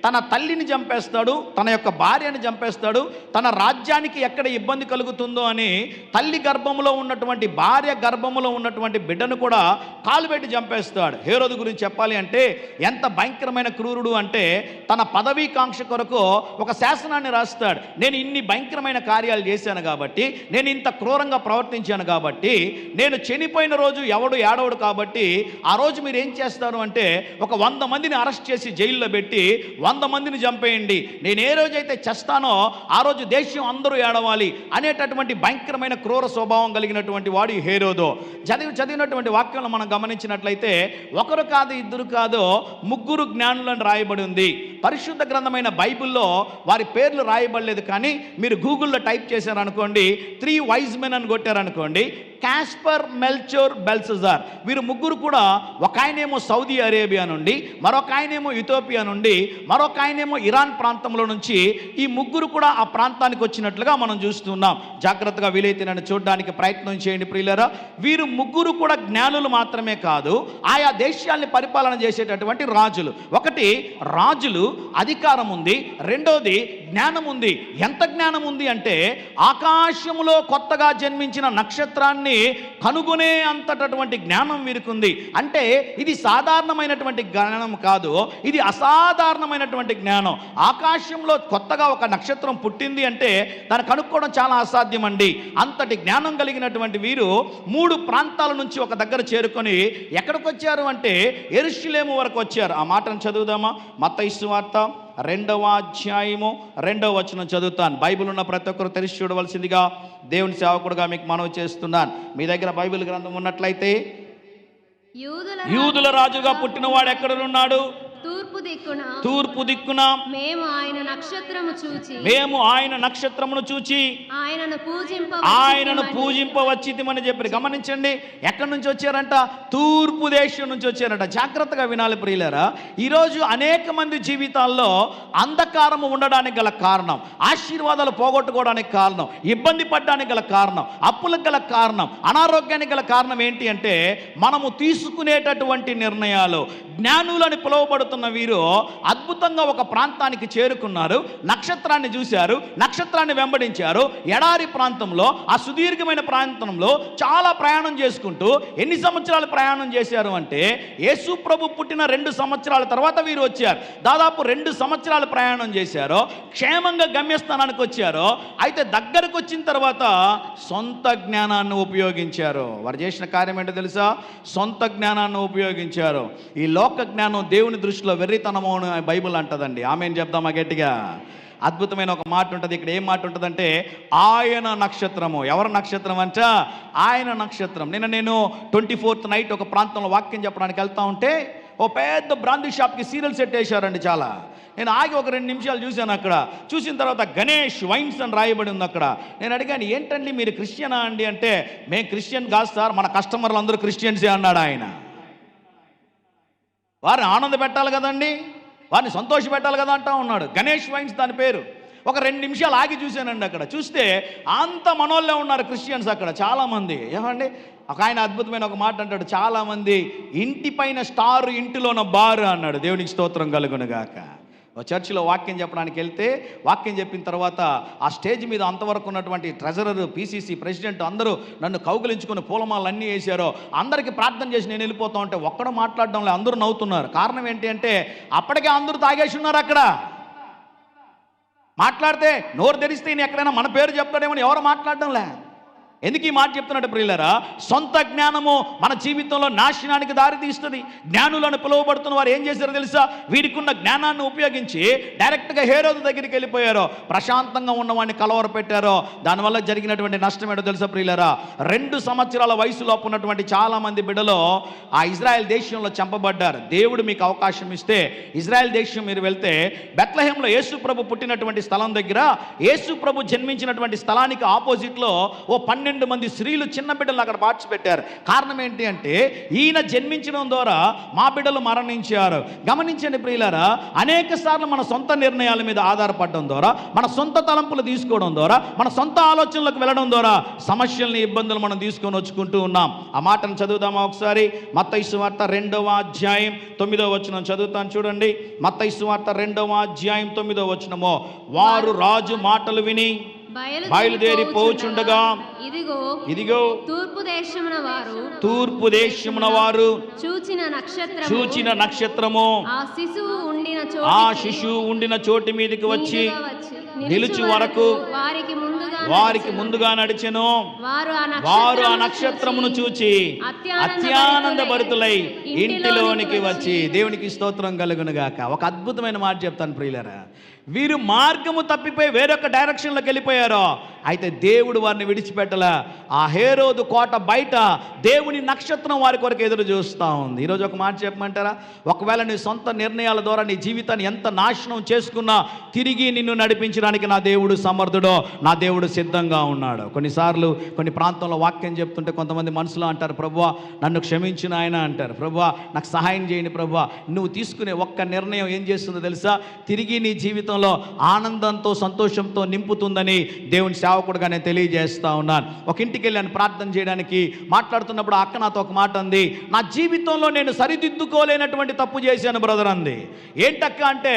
తన తల్లిని చంపేస్తాడు, తన యొక్క భార్యని చంపేస్తాడు. తన రాజ్యానికి ఎక్కడ ఇబ్బంది కలుగుతుందో అని తల్లి గర్భములో ఉన్నటువంటి, భార్య గర్భములో ఉన్నటువంటి బిడ్డను కూడా కాలు పెట్టి చంపేస్తాడు. హేరోదు గురించి చెప్పాలి అంటే ఎంత భయంకరమైన క్రూరుడు అంటే, తన పదవీకాంక్ష కొరకు ఒక శాసనాన్ని రాస్తాడు. నేను ఇన్ని భయంకరమైన కార్యాలు చేశాను కాబట్టి, నేను ఇంత క్రూరంగా ప్రవర్తించాను కాబట్టి, నేను చనిపోయిన రోజు ఎవడు ఏడవడు కాబట్టి ఆ రోజు మీరు ఏం చేస్తారు అంటే, ఒక 100 మందిని అరెస్ట్ చేసి జైల్లో పెట్టి 100 మందిని చంపేయండి. నేను ఏ రోజైతే చేస్తానో ఆ రోజు దేశం అందరూ ఏడవాలి అనేటటువంటి భయంకరమైన క్రూర స్వభావం కలిగినటువంటి వాడు ఈ హేరోదు. చదివినటువంటి వాక్యంలో మనం గమనించినట్లయితే ఒకరు కాదు, ఇద్దరు కాదు, 3 జ్ఞానులను రాయబడి ఉంది. పరిశుద్ధ గ్రంథమైన బైబిల్లో వారి పేర్లు రాయబడలేదు, కానీ మీరు గూగుల్లో టైప్ చేశారనుకోండి, 3 వైజ్ మెన్ అని కొట్టారనుకోండి, కాస్పర్, మెల్చోర్, బెల్సజార్, వీరు ముగ్గురు కూడా, ఒక ఆయనేమో సౌదీ అరేబియా నుండి, మరొక ఆయనేమో ఇథియోపియా నుండి, మరొక ఆయనేమో ఇరాన్ ప్రాంతంలో నుంచి, ఈ ముగ్గురు కూడా ఆ ప్రాంతానికి వచ్చినట్లుగా మనం చూస్తున్నాం. జాగ్రత్తగా వీలైతే నన్ను చూడడానికి ప్రయత్నం చేయండి ప్రియులారా. వీరు ముగ్గురు కూడా జ్ఞానులు మాత్రమే కాదు, ఆయా దేశాల్ని పరిపాలన చేసేటటువంటి రాజులు. ఒకటి రాజులు, అధికారం ఉంది. రెండోది జ్ఞానం ఉంది. ఎంత జ్ఞానం ఉంది అంటే, ఆకాశములో కొత్తగా జన్మించిన నక్షత్రాన్ని కనుగొనే అంతటటువంటి జ్ఞానం వీరికుంది. అంటే ఇది సాధారణమైనటువంటి జ్ఞానం కాదు, ఇది అసాధారణమైనటువంటి జ్ఞానం. ఆకాశంలో కొత్తగా ఒక నక్షత్రం పుట్టింది అంటే దాన్ని కనుక్కోవడం చాలా అసాధ్యం అండి. అంతటి జ్ఞానం కలిగినటువంటి వీరు 3 ప్రాంతాల నుంచి ఒక దగ్గర చేరుకొని ఎక్కడికి వచ్చారు అంటే యెరూషలేము వరకు వచ్చారు. ఆ మాటను చదువుదామా? మత్తయి సువార్త 2వ అధ్యాయము 2వ వచనం చదువుతాను. బైబిల్ ఉన్న ప్రతి ఒక్కరు తెలిసి చూడవలసిందిగా దేవుని సేవకుడుగా మీకు మనవి చేస్తున్నాను. మీ దగ్గర బైబిల్ గ్రంథం ఉన్నట్లయితే, యూదుల రాజుగా పుట్టినవాడు ఎక్కడున్నాడు? తూర్పు దిక్కున మేము ఆయన నక్షత్రమును చూచి ఆయనను పూజింపవచ్చితిమని చెప్పి. గమనించండి, ఎక్కడి నుంచి వచ్చారంట? తూర్పు దేశం నుంచి వచ్చారంట. జాగ్రత్తగా వినాలి ప్రియులారా. ఈరోజు అనేక మంది జీవితాల్లో అంధకారము ఉండడానికి గల కారణం, ఆశీర్వాదాలు పోగొట్టుకోవడానికి కారణం, ఇబ్బంది పడడానికి గల కారణం, అప్పులకు గల కారణం, అనారోగ్యానికి గల కారణం ఏంటి అంటే మనము తీసుకునేటటువంటి నిర్ణయాలు. జ్ఞానులని పిలువబడుతున్న వీరు అద్భుతంగా ఒక ప్రాంతానికి చేరుకున్నారు. నక్షత్రాన్ని చూశారు, నక్షత్రాన్ని వెంబడించారు. ఎడారి ప్రాంతంలో, ఆ సుదీర్ఘమైన ప్రాంతంలో చాలా ప్రయాణం చేసుకుంటూ ఎన్ని సంవత్సరాలు ప్రయాణం చేశారు అంటే, యేసు ప్రభు పుట్టిన 2 సంవత్సరాల తర్వాత వీరు వచ్చారు. దాదాపు 2 సంవత్సరాలు ప్రయాణం చేశారు, క్షేమంగా గమ్యస్థానానికి వచ్చారు. అయితే దగ్గరకు వచ్చిన తర్వాత సొంత జ్ఞానాన్ని ఉపయోగించారు. వారు చేసిన కార్యం ఏంటో తెలుసా? సొంత జ్ఞానాన్ని ఉపయోగించారు. ఈ లోక జ్ఞానం దేవుని దృష్టిలో వెర్రితనము అని బైబిల్ అంటదండి. ఆమేన్ చెప్దామా గట్టిగా? అద్భుతమైన ఒక మాట ఉంటుంది ఇక్కడ. ఏం మాట ఉంటుందంటే, ఆయన నక్షత్రము. ఎవరి నక్షత్రం అంట? ఆయన నక్షత్రం. నేను 24th నైట్ ఒక ప్రాంతంలో వాక్యం చెప్పడానికి వెళ్తా ఉంటే, ఓ పెద్ద బ్రాందీ షాప్కి సీరియల్ సెట్ వేశారండి. చాలా నేను ఆగి ఒక 2 నిమిషాలు చూశాను. అక్కడ చూసిన తర్వాత గణేష్ వైన్స్ అని రాయబడి ఉంది అక్కడ. నేను అడిగాను, ఏంటండి మీరు క్రిస్టియనా అండి అంటే, మేము క్రిస్టియన్ కాదు సార్, మన కస్టమర్లు అందరూ క్రిస్టియన్సే అన్నాడు ఆయన. వారిని ఆనంద పెట్టాలి కదండి, వారిని సంతోష పెట్టాలి కదా అంటా ఉన్నాడు. గణేష్ వైన్స్ దాని పేరు. ఒక 2 నిమిషాలు ఆగి చూశానండి. అక్కడ చూస్తే అంత మనోళ్ళే ఉన్నారు క్రిస్టియన్స్ అక్కడ చాలామంది. ఏమండి, ఒక ఆయన అద్భుతమైన ఒక మాట అంటాడు, చాలామంది ఇంటి పైన స్టార్, ఇంటిలోన బారు అన్నాడు. దేవునికి స్తోత్రం కలుగునుగాక. చర్చిలో వాక్యం చెప్పడానికి వెళ్తే, వాక్యం చెప్పిన తర్వాత ఆ స్టేజ్ మీద అంతవరకు ఉన్నటువంటి ట్రెజరర్, PCC ప్రెసిడెంట్ అందరూ నన్ను కౌగిలించుకుని పూలమాలలు అన్నీ వేశారో. అందరికీ ప్రార్థన చేసి నేను వెళ్ళిపోతా ఉంటే ఒక్కడు మాట్లాడడంలో అందరూ నవ్వుతున్నారు. కారణం ఏంటి అంటే, అప్పటికే అందరూ తాగేసి ఉన్నారు అక్కడ. మాట్లాడితే నోరు తెరిస్తే ఎక్కడైనా మన పేరు చెప్తాడేమని ఎవరు మాట్లాడడంలే. ఎందుకు ఈ మాట చెప్తున్నట్టు ప్రియులారా? సొంత జ్ఞానము మన జీవితంలో నాశనానికి దారి తీస్తుంది. జ్ఞానులను పిలువబడుతున్న వారు ఏం చేశారో తెలుసా? వీరికున్న జ్ఞానాన్ని ఉపయోగించి డైరెక్ట్గా హేరోదు దగ్గరికి వెళ్ళిపోయారు. ప్రశాంతంగా ఉన్నవాడిని కలవర పెట్టారో. దానివల్ల జరిగినటువంటి నష్టం ఏంటో తెలుసా ప్రియులారా? 2 సంవత్సరాల వయసులోపు ఉన్నటువంటి చాలామంది బిడ్డలు ఆ ఇజ్రాయెల్ దేశంలో చంపబడ్డారు. దేవుడు మీకు అవకాశం ఇస్తే ఇజ్రాయెల్ దేశం మీరు వెళ్తే, బెత్లెహేంలో యేసు ప్రభు పుట్టినటువంటి స్థలం దగ్గర, యేసు ప్రభు జన్మించినటువంటి స్థలానికి ఆపోజిట్లో ఓ 12 మంది స్త్రీలు, చిన్న బిడ్డలు అక్కడ పార్టిసిపెట్టారు. కారణం ఏంటి అంటే, ఈయన జన్మించడం ద్వారా మా బిడ్డలు మరణించారు. గమనించండి ప్రియులారా, అనేక సార్లు మన సొంత నిర్ణయాల మీద ఆధారపడడం ద్వారా, మన సొంత తలంపులు తీసుకోవడం ద్వారా, మన సొంత ఆలోచనలకు వెళ్ళడం ద్వారా సమస్యల్ని, ఇబ్బందులు మనం తీసుకొని వచ్చుకుంటూ ఉన్నాం. ఆ మాటను చదువుదామా ఒకసారి? మత్తయి సువార్త 2వ అధ్యాయం 9వ వచనం చదువుతాను చూడండి. మత్తయి సువార్త 2వ అధ్యాయం 9వ వచనము. వారు రాజు మాటలు విని బయలుదేరి పోచుండగా, ఇదిగో తూర్పు దేశమున వారు చూచిన నక్షత్రము ఆ శిశువు ఉండిన చోటి మీదకి వచ్చి నిలుచు వరకు వారికి ముందుగా నడిచెను. వారు ఆ నక్షత్రమును చూచి అత్యానంద భరితులై ఇంటిలోనికి వచ్చి. దేవునికి స్తోత్రం కలుగునుగాక. ఒక అద్భుతమైన మాట చెప్తాను ప్రియులారా. వీరు మార్గము తప్పిపోయి వేరొక డైరెక్షన్లోకి వెళ్ళిపోయారో, అయితే దేవుడు వారిని విడిచిపెట్టలే. ఆ హేరోదు కోట బయట దేవుని నక్షత్రం వారి కొరకు ఎదురు చూస్తూ ఉంది. ఈరోజు ఒక మాట చెప్పమంటారా? ఒకవేళ నీ సొంత నిర్ణయాల ద్వారా నీ జీవితాన్ని ఎంత నాశనం చేసుకున్నా తిరిగి నిన్ను నడిపించడానికి నా దేవుడు సమర్థుడో, నా దేవుడు సిద్ధంగా ఉన్నాడు. కొన్నిసార్లు కొన్ని ప్రాంతంలో వాక్యం చెప్తుంటే కొంతమంది మనసులో అంటారు, ప్రభువా నన్ను క్షమించిన ఆయన అంటారు, ప్రభువా నాకు సహాయం చేయండి ప్రభువా. నువ్వు తీసుకునే ఒక్క నిర్ణయం ఏం చేస్తుందో తెలుసా? తిరిగి నీ జీవితంలో ఆనందంతో సంతోషంతో నింపుతుందని దేవుని సేవకుడుగా నేను తెలియజేస్తా ఉన్నాను. ఒక ఇంటికి వెళ్ళాను ప్రార్థన చేయడానికి. మాట్లాడుతున్నప్పుడు ఆ అక్క నాతో ఒక మాట అంది, నా జీవితంలో నేను సరిదిద్దుకోలేనటువంటి తప్పు చేశాను బ్రదర్ అంది. ఏంటక్క అంటే,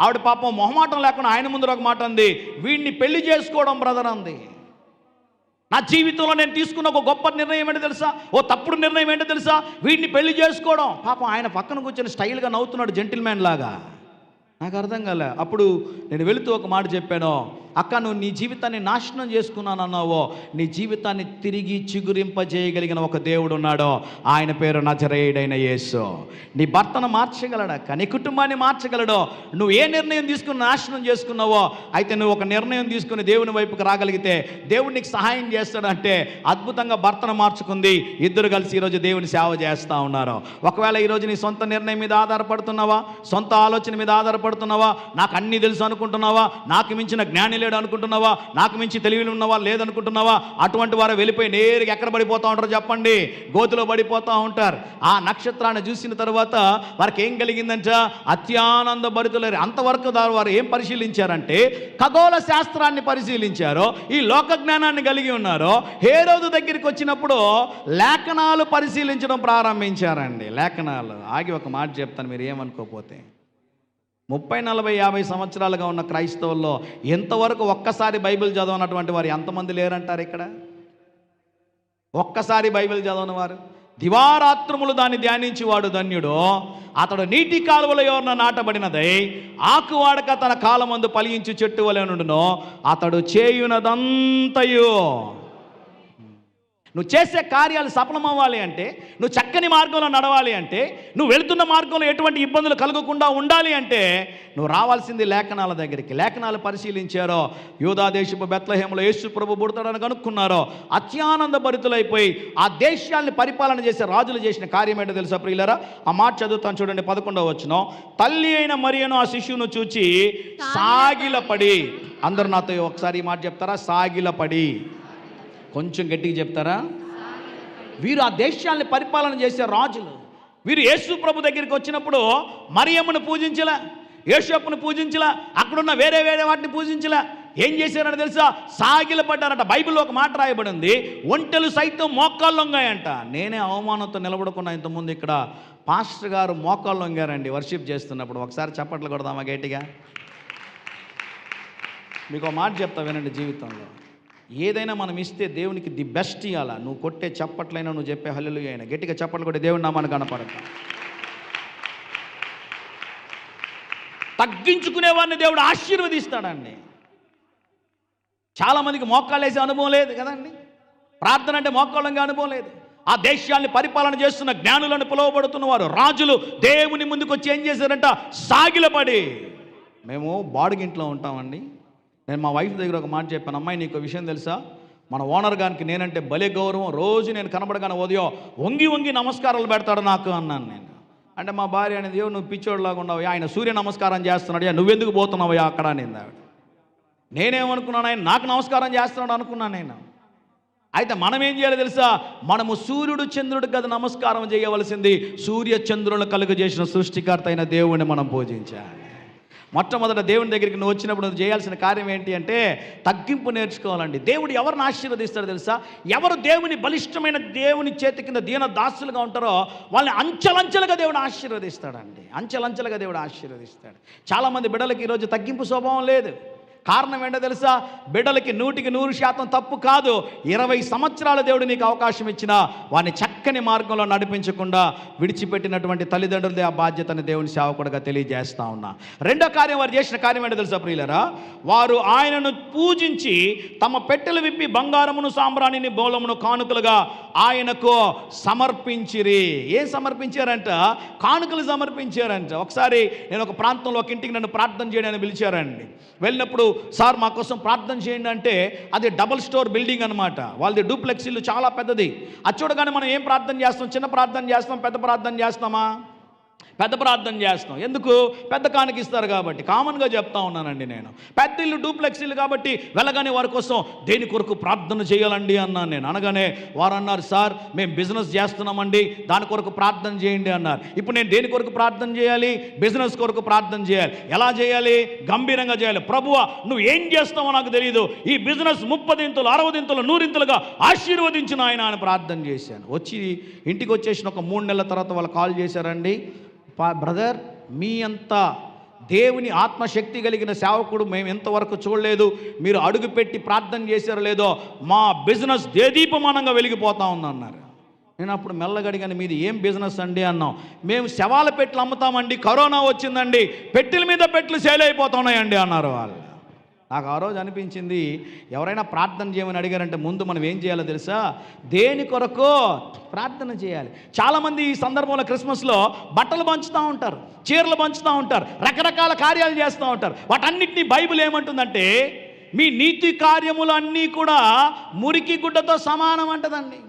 ఆవిడ పాపం మొహమాటం లేకుండా ఆయన ముందర ఒక మాట అంది, వీడిని పెళ్లి చేసుకోవడం బ్రదర్ అంది. నా జీవితంలో నేను తీసుకున్న ఒక గొప్ప నిర్ణయం ఏంటో తెలుసా? ఓ తప్పుడు నిర్ణయం ఏంటో తెలుసా? వీడిని పెళ్లి చేసుకోవడం. పాపం ఆయన పక్కన కూర్చొని స్టైల్గా నవ్వుతున్నాడు, జెంటిల్మ్యాన్ లాగా. నాకు అర్థం కాలే. అప్పుడు నేను వెళుతూ ఒక మాట చెప్పాను, అక్క నువ్వు నీ జీవితాన్ని నాశనం చేసుకున్నాను అన్నావో, నీ జీవితాన్ని తిరిగి చిగురింపజేయగలిగిన ఒక దేవుడు ఉన్నాడో, ఆయన పేరు నజరేయుడైన యేసు. నీ భర్తను మార్చగలడక్క, నీ కుటుంబాన్ని మార్చగలడో. నువ్వు ఏ నిర్ణయం తీసుకుని నాశనం చేసుకున్నావో, అయితే నువ్వు ఒక నిర్ణయం తీసుకుని దేవుని వైపుకి రాగలిగితే దేవుడు నీకు సహాయం చేస్తాడంటే, అద్భుతంగా భర్తను మార్చుకుంది. ఇద్దరు కలిసి ఈరోజు దేవుని సేవ చేస్తూ ఉన్నారు. ఒకవేళ ఈరోజు నీ సొంత నిర్ణయం మీద ఆధారపడుతున్నావా? సొంత ఆలోచన మీద ఆధారపడుతున్నావా? నాకు అన్నీ తెలుసు అనుకుంటున్నావా? నాకు మించిన జ్ఞాని లేడు అనుకుంటున్నావా? నాకు మించి తెలివి ఉన్నవా లేదనుకుంటున్నావా? అటువంటి వారు వెళ్ళిపోయి నేరుగా ఎక్కడ పడిపోతూ ఉంటారు చెప్పండి? గోతులో పడిపోతూ ఉంటారు. ఆ నక్షత్రాన్ని చూసిన తర్వాత వారికి ఏం కలిగిందంట? అత్యానంద భరితులైన. అంతవరకు వారు ఏం పరిశీలించారంటే ఖగోళ శాస్త్రాన్ని పరిశీలించారో, ఈ లోక జ్ఞానాన్ని కలిగి ఉన్నారో. హేరోదు దగ్గరికి వచ్చినప్పుడు లేఖనాలు పరిశీలించడం ప్రారంభించారండి. లేఖనాలు ఆగి ఒక మాట చెప్తాను, మీరు ఏమనుకోకపోతే. 30, 40, 50 సంవత్సరాలుగా ఉన్న క్రైస్తవుల్లో ఎంతవరకు ఒక్కసారి బైబిల్ చదవనటువంటి వారు ఎంతమంది లేరంటారు ఇక్కడ? ఒక్కసారి బైబిల్ చదవని వారు. దివారాత్రములు దాన్ని ధ్యానించి వాడు ధన్యుడు. అతడు నీటి కాలువలో ఎవరిన నాటబడినదై ఆకు వాడక తన కాలమందు ఫలించు చెట్టు వలె నుండును. అతడు చేయునదంతయు. నువ్వు చేసే కార్యాలు సఫలమవ్వాలి అంటే, నువ్వు చక్కని మార్గంలో నడవాలి అంటే, నువ్వు వెళుతున్న మార్గంలో ఎటువంటి ఇబ్బందులు కలగకుండా ఉండాలి అంటే నువ్వు రావాల్సింది లేఖనాల దగ్గరికి. లేఖనాలు పరిశీలించారో, యూదా దేశపు బెత్లెహేములో యేసు ప్రభు పుడతాడని కనుక్కున్నారో, అత్యానంద భరితులైపోయి ఆ దేశాన్ని పరిపాలన చేసే రాజులు చేసిన కార్యం ఏంటో తెలుసా ప్రియులారా? ఆ మాట చదువుతాను చూడండి, 11వ వచనం. తల్లి అయిన మరియను ఆ శిశువును చూచి సాగిలపడి. అందరూ నాతో ఒకసారి ఈ మాట చెప్తారా? సాగిలపడి. కొంచెం గట్టిగా చెప్తారా? వీరు ఆ దేశాన్ని పరిపాలన చేసే రాజులు. వీరు యేసు ప్రభు దగ్గరికి వచ్చినప్పుడు మరియమ్మను పూజించలే, యేసప్పును పూజించలే, అక్కడున్న వేరే వాటిని పూజించలే. ఏం చేశారని తెలుసా? సాగిలపడ్డారట. బైబిల్లో ఒక మాట రాయబడి ఉంది, ఒంటెలు సైతం మోకాళ్ళు లొంగాయంట. నేనే అవమానంతో నిలబడుకున్నా ఇంతకుముందు. ఇక్కడ పాస్టర్ గారు మోకాళ్ళు లొంగారండి వర్షిప్ చేస్తున్నప్పుడు. ఒకసారి చప్పట్లు కొడదామా గట్టిగా? మీకు మాట చెప్తా వినండి. జీవితంలో ఏదైనా మనం ఇస్తే దేవునికి ది బెస్ట్ ఇవ్వాలా. నువ్వు కొట్టే చప్పట్లైనా, నువ్వు చెప్పే హల్లెలూయా అయినా గట్టిగా చప్పట్లు కొట్టే దేవుని నామాన్ని కనపడతా. తగ్గించుకునే వారిని దేవుడు ఆశీర్వదిస్తాడండి. చాలామందికి మోకాళ్ళు వేసే అనుభవం లేదు కదండి. ప్రార్థన అంటే మోకాళ్ళంగా అనుభవం లేదు. ఆ దేశాన్ని పరిపాలన చేస్తున్న జ్ఞానులను పిలువబడుతున్న వారు రాజులు దేవుని ముందుకు వచ్చి ఏం చేశారంట? సాగిలపడి. మేము బాడుగింట్లో ఉంటామండి. నేను మా వైఫ్ దగ్గర ఒక మాట చెప్పాను, అమ్మాయి నీకు విషయం తెలుసా? మన ఓనర్ గారికి నేనంటే భలే గౌరవం. రోజు నేను కనబడగానే ఉదయం వంగి నమస్కారాలు పెడతాడు నాకు అన్నాను నేను. అంటే మా భార్య అనేది, నువ్వు పిచ్చోడులాగా ఉన్నావు, ఆయన సూర్య నమస్కారం చేస్తున్నాడు, నువ్వెందుకు పోతున్నావు అక్కడ అనేది ఆవిడ. నేనేమనుకున్నాను, ఆయన నాకు నమస్కారం చేస్తున్నాడు అనుకున్నాను నేను. అయితే మనం ఏం చేయాలి తెలుసా? మనము సూర్యుడు చంద్రుడికి కదా నమస్కారం చేయవలసింది. సూర్య చంద్రులను కలుగజేసిన సృష్టికర్త అయిన దేవుని మనం పూజించాలి. మొట్టమొదట దేవుని దగ్గరికి నువ్వు వచ్చినప్పుడు నువ్వు చేయాల్సిన కార్యం ఏంటి అంటే తగ్గింపు నేర్చుకోవాలండి. దేవుడు ఎవరిని ఆశీర్వదిస్తాడో తెలుసా? ఎవరు దేవుని బలిష్టమైన దేవుని చేతి కింద దీన దాసులుగా ఉంటారో వాళ్ళని అంచెలంచెలుగా దేవుడు ఆశీర్వదిస్తాడండి. అంచెలంచెలుగా దేవుడు ఆశీర్వదిస్తాడు. చాలామంది బిడ్డలకి ఈరోజు తగ్గింపు స్వభావం లేదు. కారణం ఏంటో తెలుసా? బిడ్డలకి 100% తప్పు కాదు. 20 సంవత్సరాల దేవుడు నీకు అవకాశం ఇచ్చినా వాడిని చక్కని చక్కని మార్గంలో నడిపించకుండా విడిచిపెట్టినటువంటి తల్లిదండ్రులదే ఆ బాధ్యతని దేవుని సేవకుడిగా తెలియజేస్తా ఉన్నా. రెండో కార్యం, వారు చేసిన కార్యం ఏంటో తెలుసా ప్రియులారా? వారు ఆయనను పూజించి తమ పెట్టెలు విప్పి బంగారమును సాంబ్రాణిని బోళమును కానుకలుగా ఆయనకు సమర్పించిరి. ఏం సమర్పించారంట? కానుకలు సమర్పించారంట. ఒకసారి నేను ఒక ప్రాంతంలో ఒక ఇంటికి నన్ను ప్రార్థన చేయడానికి పిలిచారండి. వెళ్ళినప్పుడు, సార్ మా కోసం ప్రార్థన చేయండి అంటే, అది డబుల్ స్టోర్ బిల్డింగ్ అనమాట. వాళ్ళది డూప్లెక్స్ ఇల్లు, చాలా పెద్దది. అది చూడగానే మనం ఏం ప్రార్థన చేస్తాం? చిన్న ప్రార్థన చేస్తాం, పెద్ద ప్రార్థన చేస్తామా? పెద్ద ప్రార్థన చేస్తాం. ఎందుకు? పెద్ద కానుక ఇస్తారు కాబట్టి. కామన్గా చెప్తా ఉన్నానండి నేను. పెద్ద ఇల్లు, డూప్లెక్స్ ఇల్లు కాబట్టి వెళ్ళగానే వారి కోసం దేని కొరకు ప్రార్థన చేయాలండి అన్నాను నేను. అనగానే వారు అన్నారు, సార్ మేము బిజినెస్ చేస్తున్నామండి, దాని కొరకు ప్రార్థన చేయండి అన్నారు. ఇప్పుడు నేను దేని కొరకు ప్రార్థన చేయాలి? బిజినెస్ కొరకు ప్రార్థన చేయాలి. ఎలా చేయాలి? గంభీరంగా చేయాలి. ప్రభువా, నువ్వు ఏం చేస్తావో నాకు తెలియదు, ఈ బిజినెస్ 30 దింతులు 60 దింతులు 100 ఆశీర్వదించిన ఆయన అని ప్రార్థన చేశాను. ఇంటికి వచ్చేసిన ఒక 3 నెలల తర్వాత వాళ్ళు కాల్ చేశారండి. బ్రదర్, మీ అంత దేవుని ఆత్మశక్తి కలిగిన సేవకుడు మేము ఎంతవరకు చూడలేదు. మీరు అడుగుపెట్టి ప్రార్థన చేశారో లేదో, మా బిజినెస్ దేదీపమానంగా వెలిగిపోతా ఉందన్నారు. నేను అప్పుడు మెల్లగడిగాను, మీది ఏం బిజినెస్ అండి అన్నాం. మేము శవాల పెట్టెలు అమ్ముతామండి, కరోనా వచ్చిందండి, పెట్టెల మీద పెట్టెలు సేల్ అయిపోతున్నాయండి అన్నారు వాళ్ళు. నాకు ఆ రోజు అనిపించింది, ఎవరైనా ప్రార్థన చేయమని అడిగారంటే ముందు మనం ఏం చేయాలో తెలుసా? దేని కొరకు ప్రార్థన చేయాలి. చాలామంది ఈ సందర్భంలో క్రిస్మస్లో బట్టలు పంచుతూ ఉంటారు, చీరలు పంచుతూ ఉంటారు, రకరకాల కార్యాలు చేస్తూ ఉంటారు. వాటన్నిటినీ బైబిల్ ఏమంటుందంటే, మీ నీతి కార్యములన్నీ కూడా మురికి గుడ్డతో సమానం అంటదండి.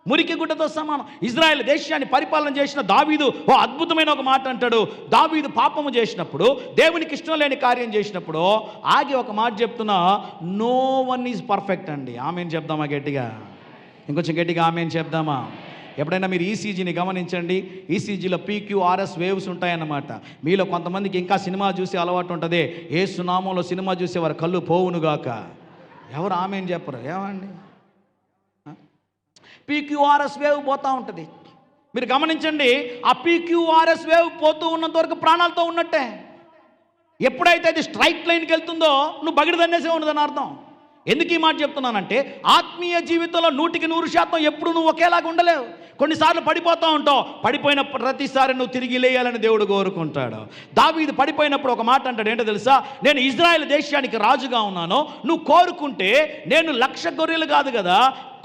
మురికి గుడ్డతో సమానం. ఇజ్రాయెల్ దేశాన్ని పరిపాలన చేసిన దావీదు ఓ అద్భుతమైన ఒక మాట అంటాడు. దావీదు పాపము చేసినప్పుడు, దేవునికి ఇష్టం లేని కార్యం చేసినప్పుడు ఆగి ఒక మాట చెప్తున్నా, నో వన్ ఈజ్ పర్ఫెక్ట్ అండి. ఆమెను చెప్దామా గట్టిగా? ఇంకొంచెం గట్టిగా ఆమెను చెప్దామా? ఎప్పుడైనా మీరు ఈసీజీని గమనించండి. ఈసీజీలో PQRS వేవ్స్ ఉంటాయన్నమాట. మీలో కొంతమందికి ఇంకా సినిమా చూసే అలవాటు ఉంటుంది. ఏ సునామంలో సినిమా చూసే వారి కళ్ళు పోవునుగాక. ఎవరు ఆమెను చెప్పరు? ఏమండి? PQRS వేవ్ పోతూ ఉంటుంది. మీరు గమనించండి, ఆ PQRS వేవ్ పోతూ ఉన్నంత వరకు ప్రాణాలతో ఉన్నట్టే. ఎప్పుడైతే అది స్ట్రైట్ లైన్కి వెళ్తుందో నువ్వు బగిడిదన్నేసే ఉన్నదని అర్థం. ఎందుకు ఈ మాట చెప్తున్నానంటే, ఆత్మీయ జీవితంలో 100% ఎప్పుడు నువ్వు ఒకేలాగా ఉండలేవు. కొన్నిసార్లు పడిపోతూ ఉంటావు. పడిపోయిన ప్రతిసారి నువ్వు తిరిగి లేయాలని దేవుడు కోరుకుంటాడు. దావీదు పడిపోయినప్పుడు ఒక మాట అంటాడు, ఏంటో తెలుసా? నేను ఇజ్రాయెల్ దేశానికి రాజుగా ఉన్నాను, నువ్వు కోరుకుంటే నేను 1,00,000 గొర్రెలు కాదు కదా,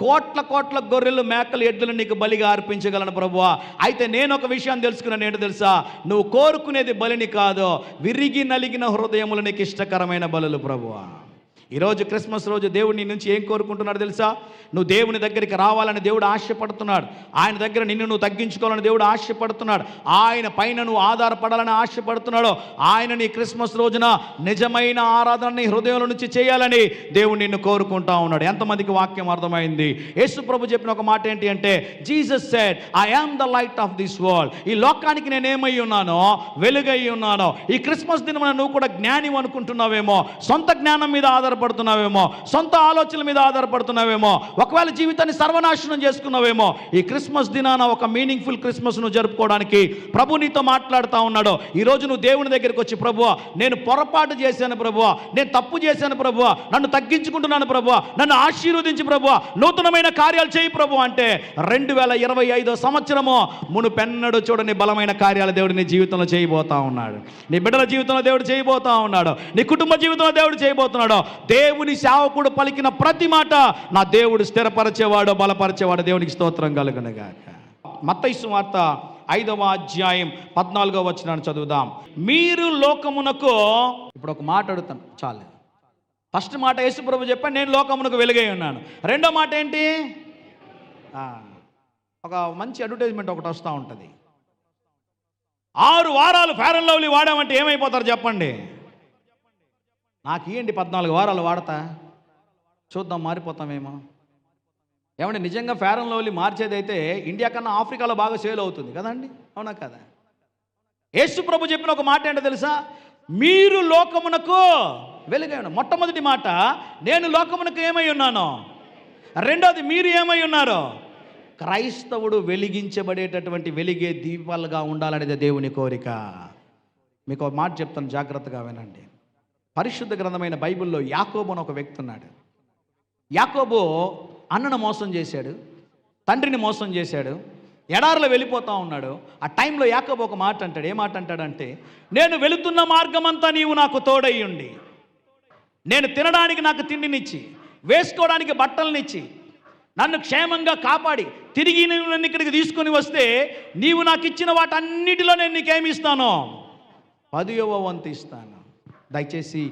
కోట్ల గొర్రెలు, మేకలు, ఎడ్లను నీకు బలిగా అర్పించగలను ప్రభువా. అయితే నేను ఒక విషయం తెలుసుకున్నాను, ఏంటో తెలుసా? నువ్వు కోరుకునేది బలిని కాదు, విరిగి నలిగిన హృదయములు నీకు ఇష్టకరమైన బలులు ప్రభువా. ఈరోజు క్రిస్మస్ రోజు దేవుడు నీ నుంచి ఏం కోరుకుంటున్నాడు తెలుసా? నువ్వు దేవుని దగ్గరికి రావాలని దేవుడు ఆశపడుతున్నాడు. ఆయన దగ్గర నిన్ను నువ్వు తగ్గించుకోవాలని దేవుడు ఆశపడుతున్నాడు. ఆయన పైన నువ్వు ఆధారపడాలని ఆశపడుతున్నాడు. ఆయన నీ క్రిస్మస్ రోజున నిజమైన ఆరాధనని హృదయంలో నుంచి చేయాలని దేవుడు నిన్ను కోరుకుంటా ఉన్నాడు. ఎంతమందికి వాక్యం అర్థమైంది? యేసు ప్రభు చెప్పిన ఒక మాట ఏంటి అంటే, Jesus said, I am the light of this world. ఈ లోకానికి నేనేమై ఉన్నానో? వెలుగై ఉన్నాను. ఈ క్రిస్మస్ దినమున నువ్వు కూడా జ్ఞాని అనుకుంటున్నావేమో, సొంత జ్ఞానం మీద ఆధారపడుతున్నావేమో, సొంత ఆలోచనల మీద ఆధారపడుతున్నావేమో, ఒకవేళ జీవితాన్ని సర్వనాశనం చేసుకున్నావేమో. ఈ క్రిస్మస్ దినాన ఒక మీనింగ్ఫుల్ క్రిస్మస్ ను జరుపుకోవడానికి ప్రభు నీతో మాట్లాడుతూ ఉన్నాడు. ఈరోజు నువ్వు దేవుని దగ్గరికి వచ్చి, ప్రభువా నేను పొరపాటు చేశాను ప్రభువా, నేను తప్పు చేశాను ప్రభువా, నన్ను తగ్గించుకుంటున్నాను ప్రభువా, నన్ను ఆశీర్వదించి ప్రభువా, నూతనమైన కార్యాలు చేయి ప్రభు అంటే 2025 సంవత్సరము మునుపెన్నడూ చూడని బలమైన కార్యాలు దేవుడు నీ జీవితంలో చేయబోతా ఉన్నాడు. నీ బిడ్డల జీవితంలో దేవుడు చేయబోతా ఉన్నాడు. నీ కుటుంబ జీవితంలో దేవుడు చేయబోతున్నాడు. దేవుని సేవకుడు పలికిన ప్రతి మాట నా దేవుడు స్థిరపరిచేవాడు, బలపరిచేవాడు. దేవునికి స్తోత్రం కలుగునుగాక. మత్తయి సువార్త 5వ అధ్యాయం 14వ వచనాన్ని చదువుదాం. మీరు లోకమునకు, ఇప్పుడు ఒక మాట అడుగుతాను చాలు. ఫస్ట్ మాట యేసు ప్రభు చెప్పాడు, నేను లోకమునకు వెలుగై ఉన్నాను. రెండో మాట ఏంటి? ఒక మంచి అడ్వర్టైజ్మెంట్ ఒకటి వస్తూ ఉంటుంది. 6 వారాలు ఫెయిర్ అండ్ లవ్లీ వాడామంటే ఏమైపోతారు చెప్పండి? నాకు ఇవ్వండి, 14 వారాలు వాడతా, చూద్దాం మారిపోతామేమో. ఏమంటే నిజంగా ఫెయిర్ అండ్ లవ్లీ మార్చేదైతే ఇండియా కన్నా ఆఫ్రికాలో బాగా సేల్ అవుతుంది కదండి, అవునా కదా? యేసు ప్రభు చెప్పిన ఒక మాట ఏంటో తెలుసా? మీరు లోకమునకు వెలుగై ఉన్నారు. మొట్టమొదటి మాట, నేను లోకమునకు ఏమై ఉన్నాను. రెండోది, మీరు ఏమై ఉన్నారు. క్రైస్తవుడు వెలిగించబడేటటువంటి వెలిగే దీపాలుగా ఉండాలనేది దేవుని కోరిక. మీకు ఒక మాట చెప్తాను, జాగ్రత్తగా వినండి. పరిశుద్ధ గ్రంథమైన బైబిల్లో యాకోబు అని ఒక వ్యక్తి ఉన్నాడు. యాకోబు అన్నను మోసం చేశాడు, తండ్రిని మోసం చేశాడు, ఎడారిలో వెళ్ళిపోతా ఉన్నాడు. ఆ టైంలో యాకోబు ఒక మాట అంటాడు. ఏ మాట అంటాడంటే, నేను వెళుతున్న మార్గమంతా నీవు నాకు తోడయ్యుండి, నేను తినడానికి నాకు తిండినిచ్చి, వేసుకోవడానికి బట్టలనిచ్చి, నన్ను క్షేమంగా కాపాడి తిరిగి నువ్వు నన్ను ఇక్కడికి తీసుకొని వస్తే నీవు నాకు ఇచ్చిన వాటన్నిటిలో నేను నీకేమి ఇస్తాను? 10వ వంతు ఇస్తాను. దయచేసి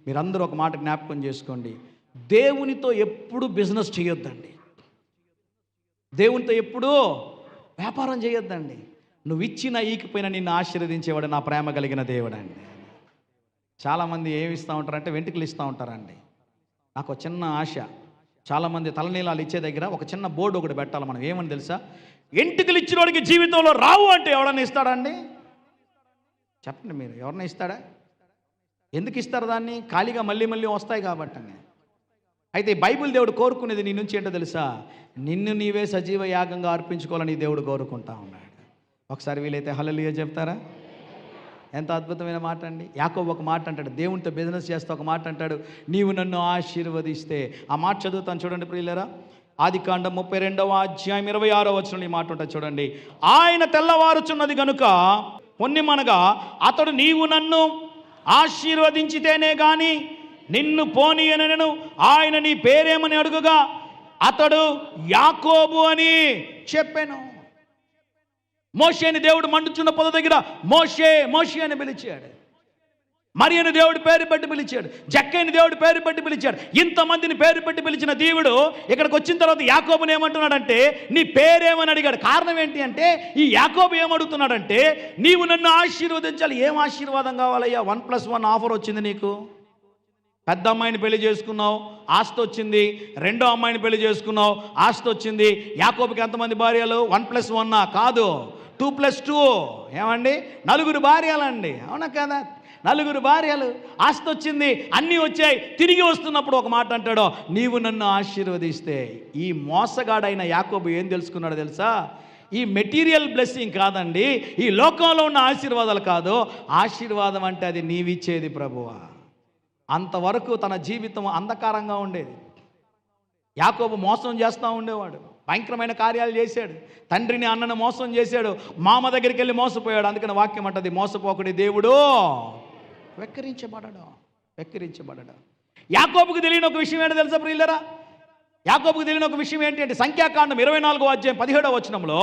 మీరందరూ ఒక మాట జ్ఞాపకం చేసుకోండి. దేవునితో ఎప్పుడు బిజినెస్ చేయొద్దండి. దేవునితో ఎప్పుడూ వ్యాపారం చేయొద్దండి. నువ్వు ఇచ్చిన ఈకిపోయినా నిన్ను ఆశీర్వదించేవాడు నా ప్రేమ కలిగిన దేవుడు అండి. చాలామంది ఏమి ఇస్తూ ఉంటారంటే వెంట్రుకలు ఇస్తూ ఉంటారండి. నాకు ఒక చిన్న ఆశ, చాలామంది తలనీలాలు ఇచ్చే దగ్గర ఒక చిన్న బోర్డు ఒకటి పెట్టాలి. మనం ఏమని తెలుసా? వెంట్రుకలు ఇచ్చిన వాడికి జీవితంలో రావు అంటే ఎవడన్నా ఇస్తాడండి? చెప్పండి, మీరు ఎవరన్నా ఇస్తాడా? ఎందుకు ఇస్తారు దాన్ని? ఖాళీగా మళ్ళీ మళ్ళీ వస్తాయి కాబట్టి. అయితే బైబిల్ దేవుడు కోరుకునేది నీ నుంచి ఏంటో తెలుసా? నిన్ను నీవే సజీవ యాగంగా అర్పించుకోవాలని దేవుడు కోరుకుంటా ఉన్నాడు. ఒకసారి వీలైతే హల్లెలూయా చెప్తారా? ఎంత అద్భుతమైన మాట అండి. యాకోబు ఒక మాట అంటాడు, దేవునితో బిజినెస్ చేస్తే ఒక మాట అంటాడు, నీవు నన్ను ఆశీర్వదిస్తే. ఆ మాట చదువుతాను చూడండి ప్రియులారా. ఆదికాండం 32వ అధ్యాయం 26వ వచనంలో ఈ మాట ఉంటుంది చూడండి. ఆయన తెల్లవారుచున్నది గనుక పొన్నిమనగా అతడు నీవు నన్ను ఆశీర్వదించితేనే గాని నిన్ను పోనీయనను. ఆయన నీ పేరేమని అడుగుగా అతడు యాకోబు అని చెప్పాను. మోషేని దేవుడు మండుచున్న పొద దగ్గర మోషే మోషే అని పిలిచాడు. మరియని దేవుడు పేరు పెట్టి పిలిచాడు. జక్కైని దేవుడు పేరు పెట్టి పిలిచాడు. ఇంతమందిని పేరు పెట్టి పిలిచిన దేవుడు ఇక్కడికి వచ్చిన తర్వాత యాకోబుని ఏమంటున్నాడంటే నీ పేరేమని అడిగాడు. కారణం ఏంటి అంటే ఈ యాకోబు ఏమడుగుతున్నాడంటే నీవు నన్ను ఆశీర్వదించాలి. ఏం ఆశీర్వాదం కావాలయ్యా? 1+1 ఆఫర్ వచ్చింది నీకు. పెద్ద అమ్మాయిని పెళ్లి చేసుకున్నావు, ఆస్తి వచ్చింది. రెండో అమ్మాయిని పెళ్లి చేసుకున్నావు, ఆస్తి వచ్చింది. యాకోబుకి ఎంతమంది భార్యలు? 1+1 కాదు, 2+2. ఏమండి? 4 భార్యలండి. అవునా కదా? 4 భార్యలు, ఆస్తి వచ్చింది, అన్నీ వచ్చాయి. తిరిగి వస్తున్నప్పుడు ఒక మాట అంటాడో, నీవు నన్ను ఆశీర్వదిస్తే. ఈ మోసగాడైన యాకోబు ఏం తెలుసుకున్నాడో తెలుసా? ఈ మెటీరియల్ బ్లెస్సింగ్ కాదండి, ఈ లోకంలో ఉన్న ఆశీర్వాదాలు కాదు. ఆశీర్వాదం అంటే అది నీవిచ్చేది ప్రభువా. అంతవరకు తన జీవితం అంధకారంగా ఉండేది. యాకోబు మోసం చేస్తూ ఉండేవాడు, భయంకరమైన కార్యాలు చేశాడు. తండ్రిని అన్నను మోసం చేశాడు, మామ దగ్గరికి వెళ్ళి మోసపోయాడు. అందుకని వాక్యం అంటది, మోసపోకుడి దేవుడు వెక్కిరించబడడం. యాకోబుకు తెలియని ఒక విషయం ఏంటో తెలుసా ప్రియులరా? యాకోబుకు తెలియని ఒక విషయం ఏంటి అంటే సంఖ్యాకాండం 24వ అధ్యాయం 17వ వచనంలో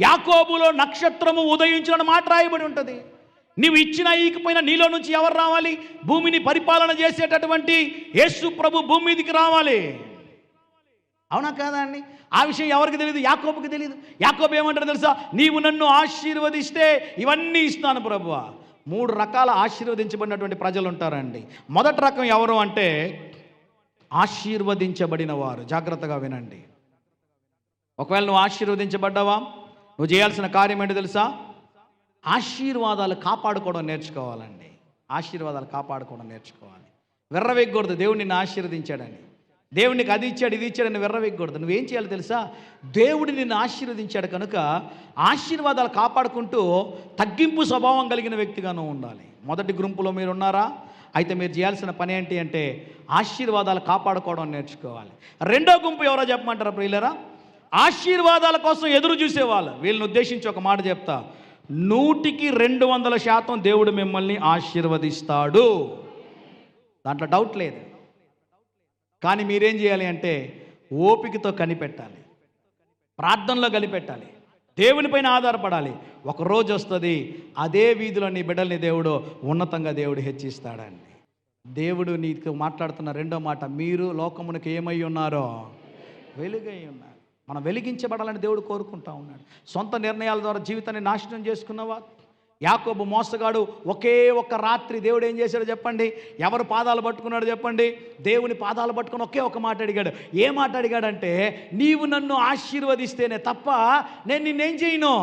యాకోబులో నక్షత్రము ఉదయించిన మాట రాయబడి ఉంటుంది. నీవు ఇచ్చినా ఈకపోయినా నీలో నుంచి ఎవరు రావాలి? భూమిని పరిపాలన చేసేటటువంటి యేసు ప్రభు భూమి మీదకి రావాలి. అవునా కాదా అండి? ఆ విషయం ఎవరికి తెలియదు? యాకోబుకి తెలియదు. యాకోబు ఏమంటారు తెలుసా? నీవు నన్ను ఆశీర్వదిస్తే ఇవన్నీ ఇస్తాను ప్రభువా. 3 రకాల ఆశీర్వదించబడినటువంటి ప్రజలు ఉంటారండి. మొదటి రకం ఎవరు అంటే ఆశీర్వదించబడిన వారు. జాగ్రత్తగా వినండి. ఒకవేళ నువ్వు ఆశీర్వదించబడ్డావా, నువ్వు చేయాల్సిన కార్యం ఏంటో తెలుసా? ఆశీర్వాదాలు కాపాడుకోవడం నేర్చుకోవాలండి. ఆశీర్వాదాలు కాపాడుకోవడం నేర్చుకోవాలి. వెర్రవేయకూడదు. దేవుడు నిన్ను ఆశీర్వదించాడని, దేవుడికి అది ఇచ్చాడు ఇది ఇచ్చాడని వెర్రవేయకూడదు. నువ్వేం చేయాలి తెలుసా? దేవుడు నిన్ను ఆశీర్వదించాడు కనుక ఆశీర్వాదాలు కాపాడుకుంటూ తగ్గింపు స్వభావం కలిగిన వ్యక్తిగా నువ్వు ఉండాలి. మొదటి గుంపులో మీరు ఉన్నారా? అయితే మీరు చేయాల్సిన పని ఏంటి అంటే ఆశీర్వాదాలు కాపాడుకోవడం నేర్చుకోవాలి. రెండో గుంపు ఎవరో చెప్పమంటారా ప్రియులరా? ఆశీర్వాదాల కోసం ఎదురు చూసేవాళ్ళు. వీళ్ళని ఉద్దేశించి ఒక మాట చెప్తా. 100% దేవుడు మిమ్మల్ని ఆశీర్వదిస్తాడు, దాంట్లో డౌట్ లేదు. కానీ మీరేం చేయాలి అంటే ఓపికతో కనిపెట్టాలి, ప్రార్థనలో కనిపెట్టాలి, దేవునిపైన ఆధారపడాలి. ఒక రోజు వస్తుంది, అదే వీధిలో నీ బిడ్డల్ని దేవుడు ఉన్నతంగా దేవుడు హెచ్చిస్తాడండి. దేవుడు నీకు మాట్లాడుతున్న రెండో మాట, మీరు లోకమునకు ఏమై ఉన్నారో వెలుగై ఉన్నారు. మనం వెలిగించబడాలని దేవుడు కోరుకుంటా ఉన్నాడు. సొంత నిర్ణయాల ద్వారా జీవితాన్ని నాశనం చేసుకున్నవా? యాకోబు మోసగాడు ఒకే ఒక్క రాత్రి దేవుడు ఏం చేశాడో చెప్పండి? ఎవరు పాదాలు పట్టుకున్నాడో చెప్పండి? దేవుని పాదాలు పట్టుకుని ఒకే ఒక మాట అడిగాడు. ఏ మాట అడిగాడంటే, నీవు నన్ను ఆశీర్వదిస్తేనే తప్ప నేను నిన్నేం చేయను,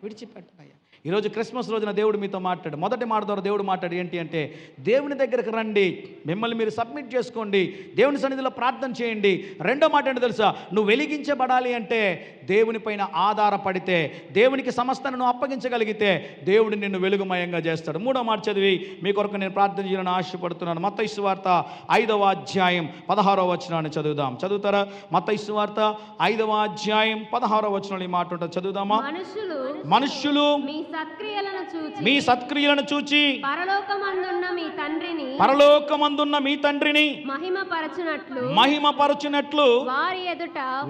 విడిచిపెట్టనయ్యా. ఈరోజు క్రిస్మస్ రోజున దేవుడు మీతో మాట్లాడు. మొదటి మాట ద్వారా దేవుడు మాట్లాడు ఏంటి అంటే, దేవుని దగ్గరకు రండి, మిమ్మల్ని మీరు సబ్మిట్ చేసుకోండి, దేవుని సన్నిధిలో ప్రార్థన చేయండి. రెండో మాట ఏంటో తెలుసా, నువ్వు వెలిగించబడాలి అంటే దేవుని పైన ఆధారపడితే, దేవునికి సమస్తాన్ని నువ్వు అప్పగించగలిగితే దేవుడు నిన్ను వెలుగుమయంగా చేస్తాడు. మూడో మాట చదివి మీ కొరకు నేను ప్రార్థన చేయాలని ఆశపడుతున్నాను. మత్తయి సువార్త 5వ అధ్యాయం 16వ వచనాన్ని చదువుదాం. చదువుతారా? మత్తయి సువార్త 5వ అధ్యాయం 16వ వచనంలో ఈ మాట ఉంటుంది. చదువుదామా? మనుష్యులు మీ సత్క్రియలను చూచి పరలోకమందున్న మీ తండ్రిని మహిమపరచునట్లు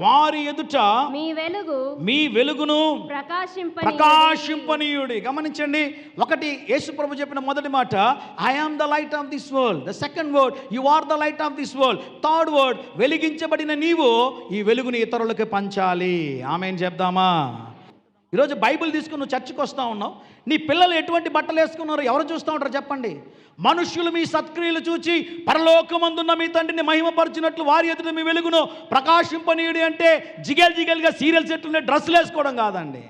వారి ఎదుట మీ వెలుగును ప్రకాశింపనీయుడి. గమనించండి, ఒకటి యేసు ప్రభు చెప్పిన మొదటి మాట, I am the light of this world. The second word, you are the light of this world. Third word, వెలిగించబడిన నీవు ఈ వెలుగుని ఇతరులకు పంచాలి. ఆమేన్ చెప్దామా? ఈరోజు బైబిల్ తీసుకుని నువ్వు చర్చికి వస్తూ ఉన్నావు, నీ పిల్లలు ఎటువంటి బట్టలు వేసుకున్నారు ఎవరు చూస్తూ ఉంటారు చెప్పండి? మనుష్యులు మీ సత్క్రియలు చూచి పరలోకమందున్న మీ తండ్రిని మహిమపరిచినట్లు వారి ఎదుట మీ వెలుగును ప్రకాశింపనీయుడి అంటే జిగేల్గా సీరియల్ సెట్లుండే డ్రెస్సులు వేసుకోవడం కాదండి.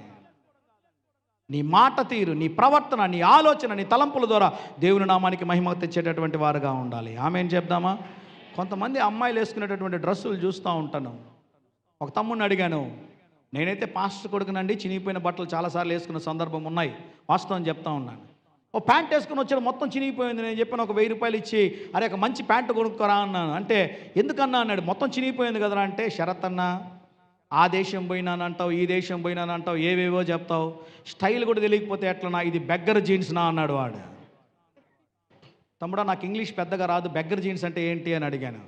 నీ మాట తీరు, నీ ప్రవర్తన, నీ ఆలోచన, నీ తలంపుల ద్వారా దేవుని నామానికి మహిమ తెచ్చేటటువంటి వారుగా ఉండాలి. ఆమేన్ చెప్దామా? కొంతమంది అమ్మాయిలు వేసుకునేటటువంటి డ్రెస్సులు చూస్తూ ఉంటాను. ఒక తమ్ముడిని అడిగాను, నేనైతే పాస్టర్ కొడుకునండి, చినిగిపోయిన బట్టలు చాలాసార్లు వేసుకున్న సందర్భం ఉన్నాయి, వాస్తవం చెప్తా ఉన్నాను. ఓ ప్యాంట్ వేసుకుని వచ్చాడు, మొత్తం చినిగిపోయింది. నేను చెప్పాను, ఒక 1000 రూపాయలు ఇచ్చి అరే ఒక మంచి ప్యాంటు కొనుక్కోరా అన్నాను. అంటే ఎందుకన్నా అన్నాడు, మొత్తం చినిగిపోయింది కదరా అంటే, శరత్ అన్నా ఆ దేశం పోయినానంటావు, ఈ దేశం పోయినానంటావు, ఏవేవో చెప్తావు, స్టైల్ కూడా తెలియకపోతే ఎట్లనా, ఇది బెగ్గర్ జీన్స్ నా అన్నాడు వాడు. తమ్ముడా, నాకు ఇంగ్లీష్ పెద్దగా రాదు, బెగ్గర్ జీన్స్ అంటే ఏంటి అని అడిగాను.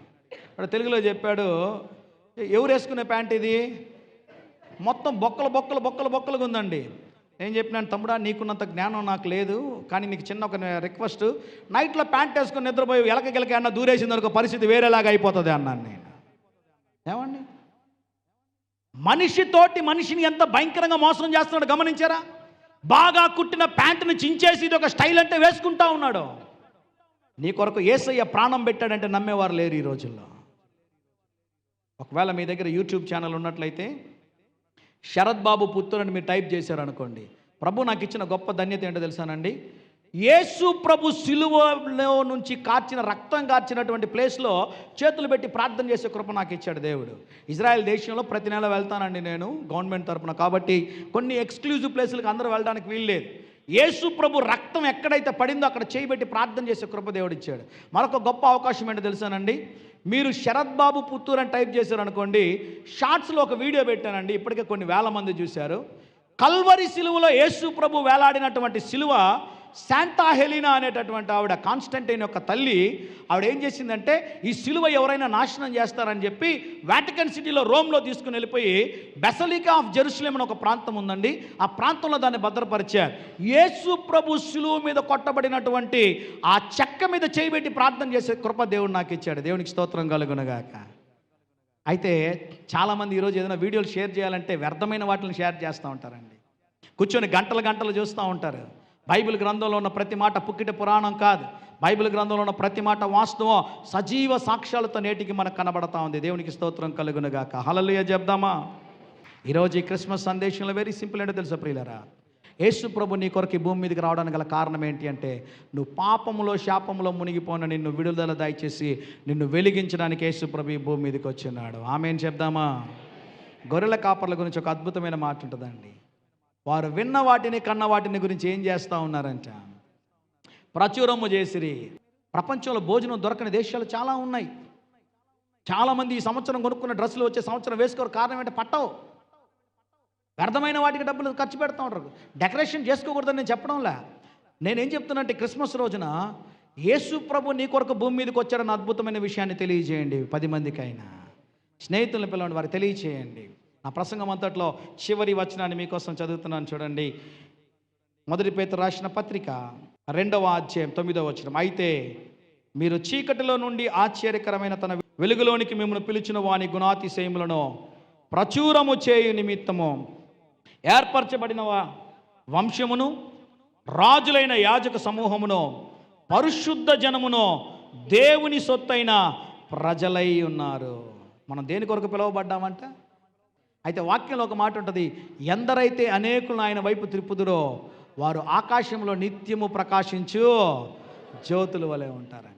వాడు తెలుగులో చెప్పాడు, ఎవరు వేసుకునే ప్యాంట్ ఇది, మొత్తం బొక్కలుగా ఉందండి. నేను చెప్పినాను, తమ్ముడా నీకున్నంత జ్ఞానం నాకు లేదు, కానీ నీకు చిన్న ఒక రిక్వెస్ట్, నైట్లో ప్యాంట్ వేసుకుని నిద్రపోయి ఎలక అన్న దూరేసింది అనుకో, పరిస్థితి వేరేలాగా అయిపోతుంది అన్నాను నేను. ఏమండి, మనిషిని ఎంత భయంకరంగా మోసం చేస్తున్నాడు గమనించారా? బాగా కుట్టిన ప్యాంటును చించేసి ఇది ఒక స్టైల్ అంటే వేసుకుంటా ఉన్నాడు. నీ కొరకు యేసయ్య ప్రాణం పెట్టాడంటే నమ్మేవారు లేరు ఈ రోజుల్లో. ఒకవేళ మీ దగ్గర యూట్యూబ్ ఛానల్ ఉన్నట్లయితే శరత్ బాబు పుత్తూరు అని మీరు టైప్ చేశారనుకోండి, ప్రభు నాకు ఇచ్చిన గొప్ప ధన్యత ఏంటో తెలుసానండి, యేసు ప్రభు సిలువలో నుంచి రక్తం కార్చినటువంటి ప్లేస్లో చేతులు పెట్టి ప్రార్థన చేసే కృప నాకు ఇచ్చాడు దేవుడు. ఇజ్రాయెల్ దేశంలో ప్రతి నెల వెళ్తానండి నేను గవర్నమెంట్ తరపున, కాబట్టి కొన్ని ఎక్స్క్లూజివ్ ప్లేసులకు అందరూ వెళ్ళడానికి వీల్లేదు. యేసు ప్రభు రక్తం ఎక్కడైతే పడిందో అక్కడ చేయబెట్టి ప్రార్థన చేసే కృప దేవుడు ఇచ్చాడు. మరొక గొప్ప అవకాశం ఏంటో తెలుసానండి, మీరు శరత్ బాబు పుత్తూరు అని టైప్ చేశారనుకోండి, షార్ట్స్లో ఒక వీడియో పెట్టానండి, ఇప్పటికే కొన్ని వేల మంది చూశారు. కల్వరి సిలువలో యేసు ప్రభు వేలాడినటువంటి సిలువ శాంతా హెలీనా అనేటటువంటి ఆవిడ, కాన్స్టంటైన్ యొక్క తల్లి, ఆవిడ ఏం చేసిందంటే, ఈ సిలువ ఎవరైనా నాశనం చేస్తారని చెప్పి వాటికన్ సిటీలో రోమ్లో తీసుకుని వెళ్ళిపోయి బెసలికా ఆఫ్ జెరూసలేం అని ఒక ప్రాంతం ఉందండి, ఆ ప్రాంతంలో దాన్ని భద్రపరిచారు. యేసు ప్రభు సిలువ మీద కొట్టబడినటువంటి ఆ చెక్క మీద చేయబెట్టి ప్రార్థన చేసే కృప దేవుడు నాకు ఇచ్చాడు. దేవునికి స్తోత్రం కలుగునగాక. అయితే చాలామంది ఈరోజు ఏదైనా వీడియోలు షేర్ చేయాలంటే వ్యర్థమైన వాటిని షేర్ చేస్తూ ఉంటారండి, కూర్చొని గంటలు చూస్తూ ఉంటారు. బైబిల్ గ్రంథంలో ఉన్న ప్రతి మాట పుక్కిట పురాణం కాదు, బైబిల్ గ్రంథంలో ఉన్న ప్రతి మాట వాస్తవం, సజీవ సాక్ష్యాలతో నేటికి మనకు కనబడతా ఉంది. దేవునికి స్తోత్రం కలుగునుగాక. హల్లెలూయా చెప్దామా? ఈరోజు ఈ క్రిస్మస్ సందేశంలో వెరీ సింపుల్ ఏంటో తెలుసా ప్రియులారా, యేసు ప్రభు నీ కొరకు ఈ భూమి మీదకి రావడానికి గల కారణం ఏంటి అంటే, నువ్వు పాపములో శాపములో మునిగిపోయిన నిన్ను విడుదల దయచేసి నిన్ను వెలిగించడానికి యేసు ప్రభు ఈ భూమి మీదకి వచ్చినాడు. ఆమేన్ చెప్దామా? గొర్రెల కాపర్ల గురించి ఒక అద్భుతమైన మాట ఉంటుందండి. వారు విన్న వాటిని కన్న వాటిని గురించి ఏం చేస్తూ ఉన్నారంట, ప్రచురము చేసిరి. ప్రపంచంలో భోజనం దొరకని దేశాలు చాలా ఉన్నాయి. చాలామంది ఈ సంవత్సరం కొనుక్కున్న డ్రెస్సులు వచ్చే సంవత్సరం వేసుకోరు. కారణం ఏంటంటే పట్టవు, వ్యర్థమైన వాటికి డబ్బులు ఖర్చు పెడతా ఉంటారు. డెకరేషన్ చేసుకోకూడదని నేను చెప్పడంలే, నేనేం చెప్తున్నా అంటే, క్రిస్మస్ రోజున యేసు ప్రభు నీ కొరకు భూమి మీదకి వచ్చాడన్న అద్భుతమైన విషయాన్ని తెలియజేయండి. 10 మందికైనా స్నేహితులను పిలవండి, వారికి తెలియచేయండి. నా ప్రసంగం అంతట్లో చివరి వచనాన్ని మీకోసం చదువుతున్నాను చూడండి. 1 పేతురు రాసిన పత్రిక 2వ అధ్యాయం 9వ వచనం. అయితే మీరు చీకటిలో నుండి ఆశ్చర్యకరమైన తన వెలుగులోనికి మిమ్మల్ని పిలిచిన వాని గుణాతిశయములను ప్రచురము చేయు నిమిత్తము ఏర్పరచబడిన వంశమును, రాజులైన యాజక సమూహమును, పరిశుద్ధ జనమును, దేవుని సొత్తైన ప్రజలై ఉన్నారు. మనం దేని కొరకు పిలువబడ్డామంట? అయితే వాక్యంలో ఒక మాట ఉంటుంది, ఎందరైతే అనేకులను ఆయన వైపు త్రిప్పుదురో వారు ఆకాశంలో నిత్యము ప్రకాశించు జ్యోతుల వలె ఉంటారని.